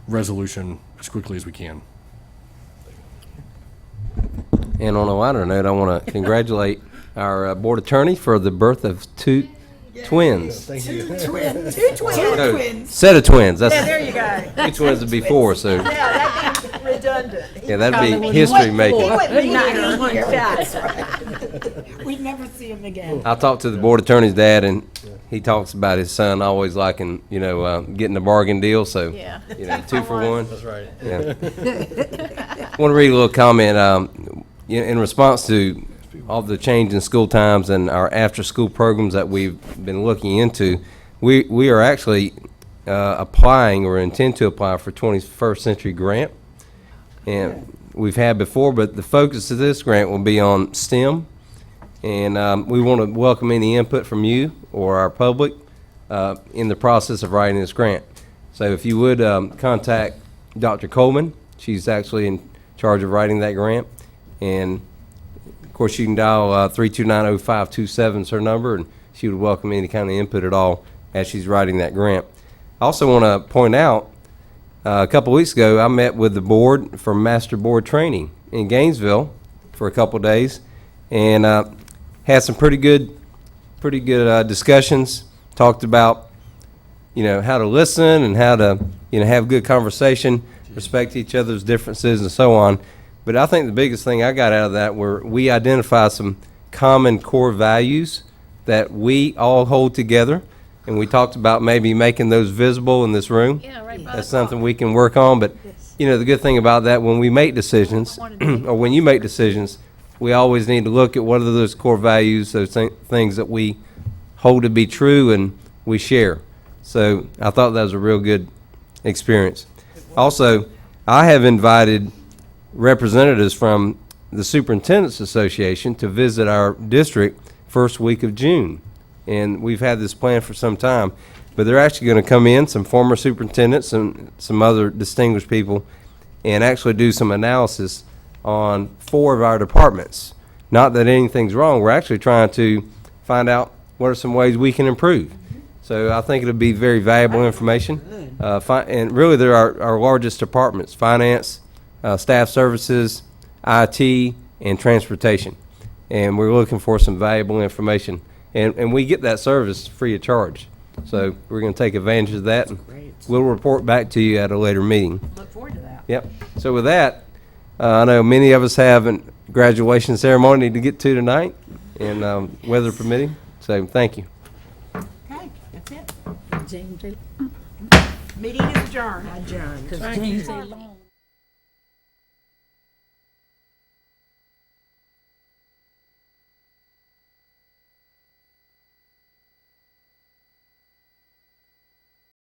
resolution as quickly as we can. And on a lighter note, I want to congratulate our board attorney for the birth of two twins. Thank you. Two twins. Set of twins. That's, Yeah, there you go. Two twins would be four, so Yeah, that'd be redundant. yeah, that'd be history He making. wouldn't be Not here. in one shot. We'd never see him again. I talked to the board attorney's dad, and he talks about his son always liking, getting a bargain deal, so, Yeah. 2 for 1. That's right. Yeah. Want to read a little comment, in response to all the change in school times and our after-school programs that we've been looking into. We are actually applying or intend to apply for 21st Century Grant. And we've had before, but the focus of this grant will be on STEM. And we want to welcome any input from you or our public in the process of writing this grant. So if you would contact Dr. Coleman, she's actually in charge of writing that grant. And of course, you can dial 329-0527 is her number, and she would welcome any kind of input at all as she's writing that grant. I also want to point out, a couple weeks ago, I met with the board for Master Board Training in Gainesville for a couple days, and had some pretty good discussions. Talked about, how to listen and how to, have good conversation, respect each other's differences, and so on. But I think the biggest thing I got out of that were we identified some common core values that we all hold together, and we talked about maybe making those visible in this room. Yeah, right by That's the something we can work on. But the good thing about that, when we make decisions, or when you make decisions, we always need to look at what are those core values, those things that we hold to be true and we share. So I thought that was a real good experience. Also, I have invited representatives from the Superintendent's Association to visit our district first week of June. And we've had this plan for some time, but they're actually going to come in, some former superintendents and some other distinguished people, and actually do some analysis on 4 of our departments. Not that anything's wrong, we're actually trying to find out what are some ways we can improve. So I think it'll be very valuable information. And really, they're our largest departments: finance, staff services, IT, and transportation. And we're looking for some valuable information. And we get that service free of charge. So we're going to take advantage of that. And we'll report back to you at a later meeting. Look forward to that. Yep. So with that, I know many of us have a graduation ceremony to get to tonight, and weather permitting. So thank you. Okay, that's it. James, Meeting is adjourned. because James A. Long.